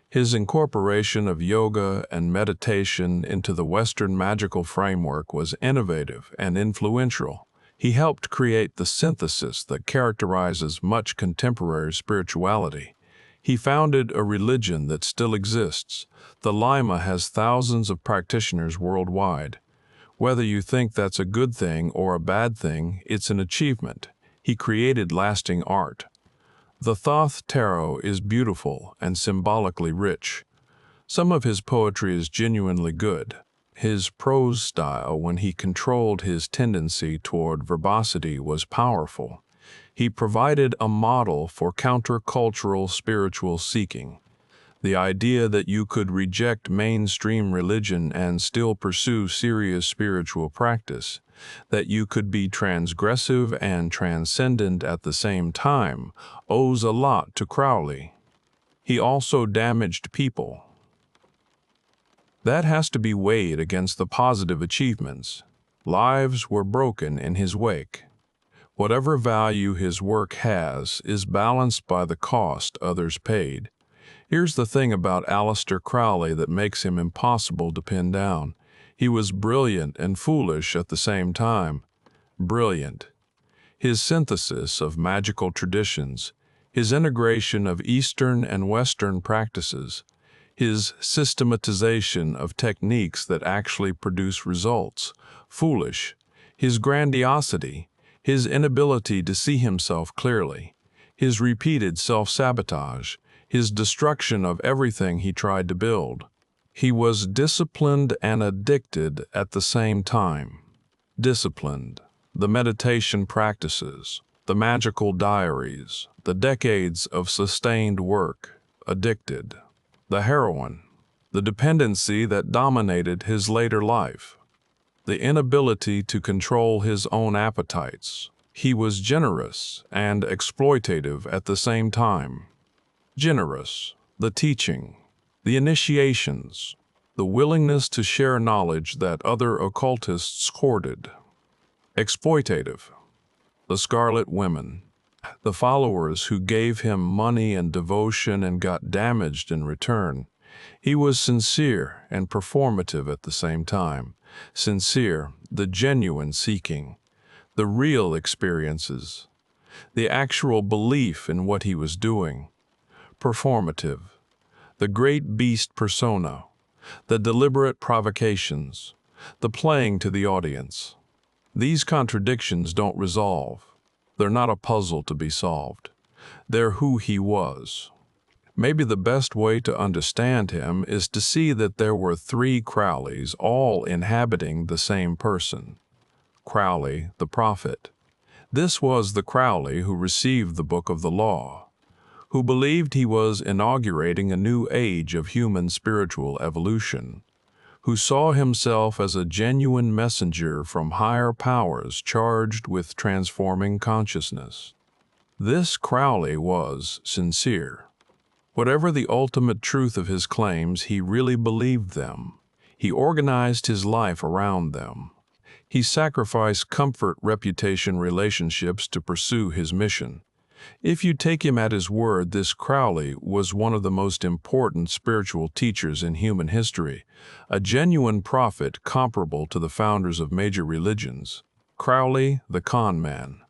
His incorporation of yoga and meditation into the Western magical framework was innovative and influential. He helped create the synthesis that characterizes much contemporary spirituality. He founded a religion that still exists. Thelema has thousands of practitioners worldwide. Whether you think that's a good thing or a bad thing, it's an achievement. He created lasting art. The Thoth Tarot is beautiful and symbolically rich. Some of his poetry is genuinely good. His prose style, when he controlled his tendency toward verbosity, was powerful. He provided a model for countercultural spiritual seeking. The idea that you could reject mainstream religion and still pursue serious spiritual practice, that you could be transgressive and transcendent at the same time, owes a lot to Crowley. He also damaged people. That has to be weighed against the positive achievements. Lives were broken in his wake. Whatever value his work has is balanced by the cost others paid. Here's the thing about Aleister Crowley that makes him impossible to pin down. He was brilliant and foolish at the same time. Brilliant. His synthesis of magical traditions, his integration of Eastern and Western practices, his systematization of techniques that actually produce results. Foolish. His grandiosity, his inability to see himself clearly, his repeated self-sabotage, his destruction of everything he tried to build. He was disciplined and addicted at the same time. Disciplined. The meditation practices, the magical diaries, the decades of sustained work. Addicted. The heroin. The dependency that dominated his later life. The inability to control his own appetites. He was generous and exploitative at the same time. Generous, the teaching, the initiations, the willingness to share knowledge that other occultists hoarded. Exploitative, the scarlet women, the followers who gave him money and devotion and got damaged in return. He was sincere and performative at the same time. Sincere, the genuine seeking, the real experiences, the actual belief in what he was doing. Performative, the great beast persona, the deliberate provocations, the playing to the audience. These contradictions don't resolve. They're not a puzzle to be solved. They're who he was. Maybe the best way to understand him is to see that there were three Crowleys all inhabiting the same person. Crowley, the prophet. This was the Crowley who received the Book of the Law, who believed he was inaugurating a new age of human spiritual evolution, who saw himself as a genuine messenger from higher powers charged with transforming consciousness. This Crowley was sincere. Whatever the ultimate truth of his claims, he really believed them. He organized his life around them. He sacrificed comfort, reputation, relationships to pursue his mission. If you take him at his word, this Crowley was one of the most important spiritual teachers in human history, a genuine prophet comparable to the founders of major religions. Crowley, the con man.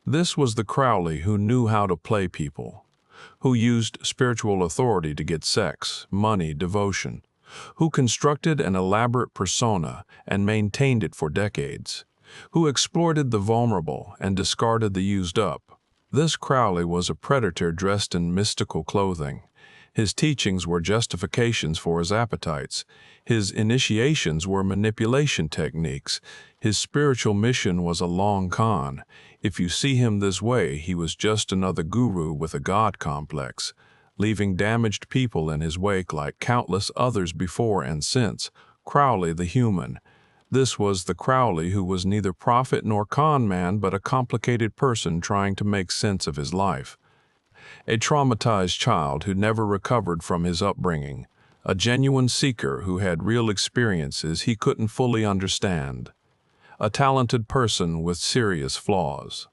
This was the Crowley who knew how to play people, who used spiritual authority to get sex, money, devotion, who constructed an elaborate persona and maintained it for decades, who exploited the vulnerable and discarded the used up. This Crowley was a predator dressed in mystical clothing. His teachings were justifications for his appetites. His initiations were manipulation techniques. His spiritual mission was a long con. If you see him this way, he was just another guru with a god complex, leaving damaged people in his wake like countless others before and since. Crowley the human. This was the Crowley who was neither prophet nor con man, but a complicated person trying to make sense of his life. A traumatized child who never recovered from his upbringing. A genuine seeker who had real experiences he couldn't fully understand. A talented person with serious flaws.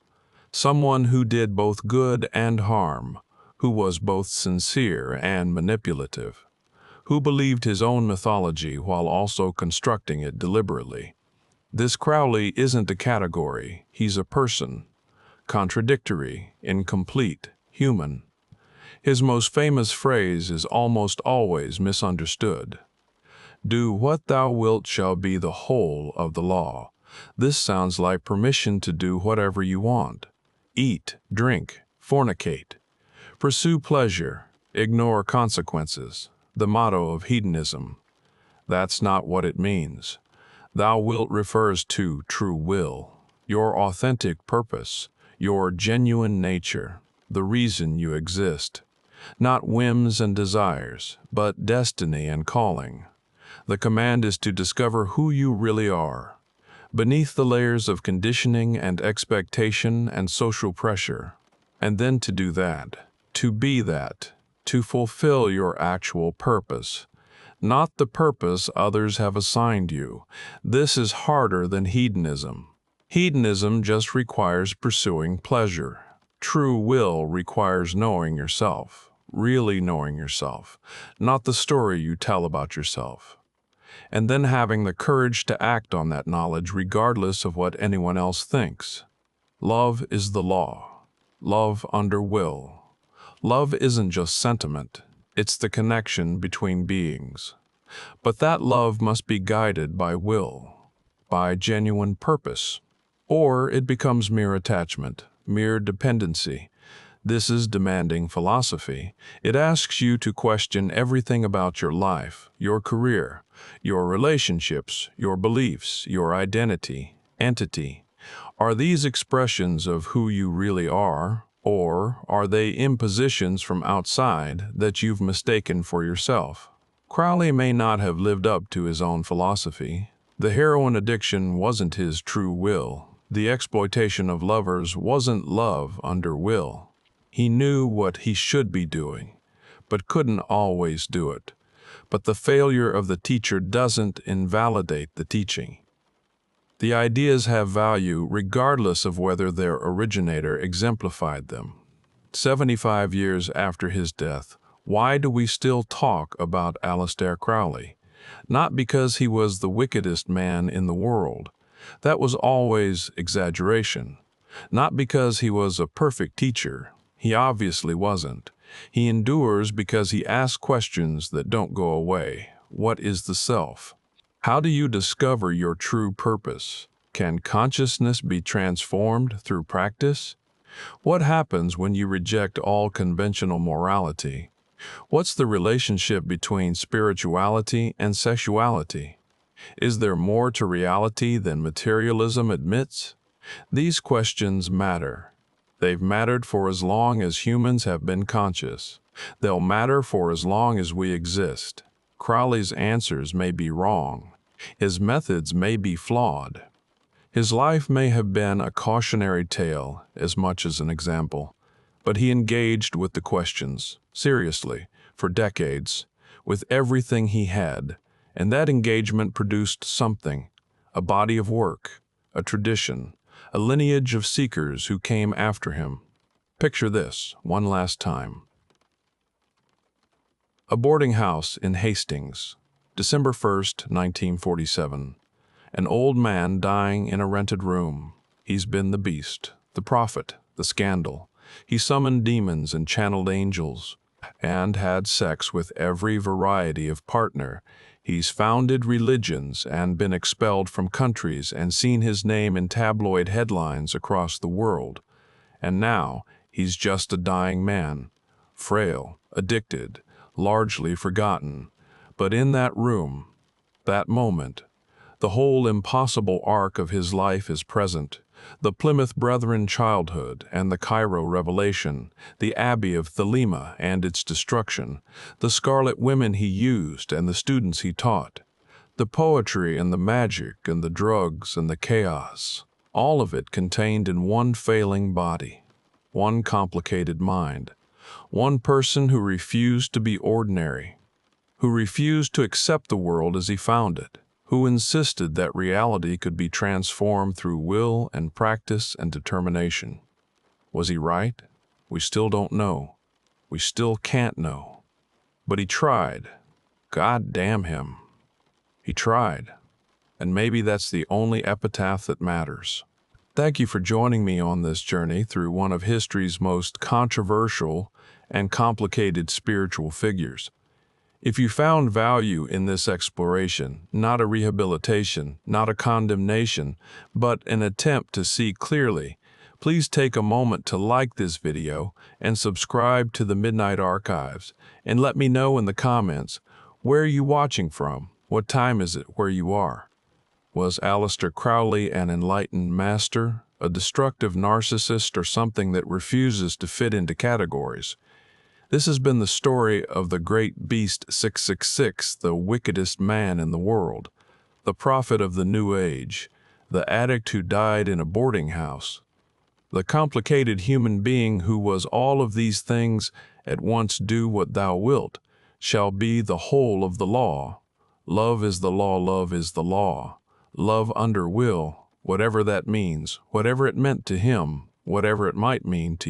Someone who did both good and harm, who was both sincere and manipulative, who believed his own mythology while also constructing it deliberately. This Crowley isn't a category, he's a person. Contradictory, incomplete, human. His most famous phrase is almost always misunderstood. Do what thou wilt shall be the whole of the law. This sounds like permission to do whatever you want. Eat, drink, fornicate. Pursue pleasure, ignore consequences. The motto of hedonism. That's not what it means. Thou wilt refers to true will, your authentic purpose, your genuine nature, the reason you exist. Not whims and desires, but destiny and calling. The command is to discover who you really are, beneath the layers of conditioning and expectation and social pressure. And then to do that, to be that, to fulfill your actual purpose, not the purpose others have assigned you. This is harder than hedonism. Hedonism just requires pursuing pleasure. True will requires knowing yourself, really knowing yourself, not the story you tell about yourself. And then having the courage to act on that knowledge regardless of what anyone else thinks. Love is the law. Love under will. Love isn't just sentiment, it's the connection between beings. But that love must be guided by will, by genuine purpose, or it becomes mere attachment, mere dependency. This is demanding philosophy. It asks you to question everything about your life, your career, your relationships, your beliefs, your identity, entity. Are these expressions of who you really are, or are they impositions from outside that you've mistaken for yourself? Crowley may not have lived up to his own philosophy. The heroin addiction wasn't his true will. The exploitation of lovers wasn't love under will. He knew what he should be doing, but couldn't always do it. But the failure of the teacher doesn't invalidate the teaching. The ideas have value regardless of whether their originator exemplified them. 75 years after his death, why do we still talk about Aleister Crowley? Not because he was the wickedest man in the world. That was always exaggeration. Not because he was a perfect teacher. He obviously wasn't. He endures because he asks questions that don't go away. What is the self? How do you discover your true purpose? Can consciousness be transformed through practice? What happens when you reject all conventional morality? What's the relationship between spirituality and sexuality? Is there more to reality than materialism admits? These questions matter. They've mattered for as long as humans have been conscious. They'll matter for as long as we exist. Crowley's answers may be wrong. His methods may be flawed. His life may have been a cautionary tale as much as an example. But he engaged with the questions, seriously, for decades, with everything he had. And that engagement produced something, a body of work, a tradition, a lineage of seekers who came after him. Picture this one last time. A boarding house in Hastings, December 1st, 1947. An old man dying in a rented room. He's been the beast, the prophet, the scandal. He summoned demons and channeled angels, and had sex with every variety of partner. He's founded religions and been expelled from countries and seen his name in tabloid headlines across the world. And now he's just a dying man, frail, addicted, largely forgotten. But in that room, that moment, the whole impossible arc of his life is present. The Plymouth Brethren childhood and the Cairo revelation, the Abbey of Thelema and its destruction, the scarlet women he used and the students he taught, the poetry and the magic and the drugs and the chaos, all of it contained in one failing body, one complicated mind, one person who refused to be ordinary, who refused to accept the world as he found it, who insisted that reality could be transformed through will and practice and determination. Was he right? We still don't know. We still can't know. But he tried. God damn him. He tried. And maybe that's the only epitaph that matters. Thank you for joining me on this journey through one of history's most controversial and complicated spiritual figures. If you found value in this exploration, not a rehabilitation, not a condemnation, but an attempt to see clearly, please take a moment to like this video and subscribe to the Midnight Archives, and let me know in the comments, where are you watching from? What time is it where you are? Was Aleister Crowley an enlightened master, a destructive narcissist, or something that refuses to fit into categories. This has been the story of the great beast 666, the wickedest man in the world, the prophet of the New Age, the addict who died in a boarding house, the complicated human being who was all of these things at once. Do what thou wilt shall be the whole of the law. Love is the law, love is the law. Love under will, whatever that means, whatever it meant to him, whatever it might mean to you.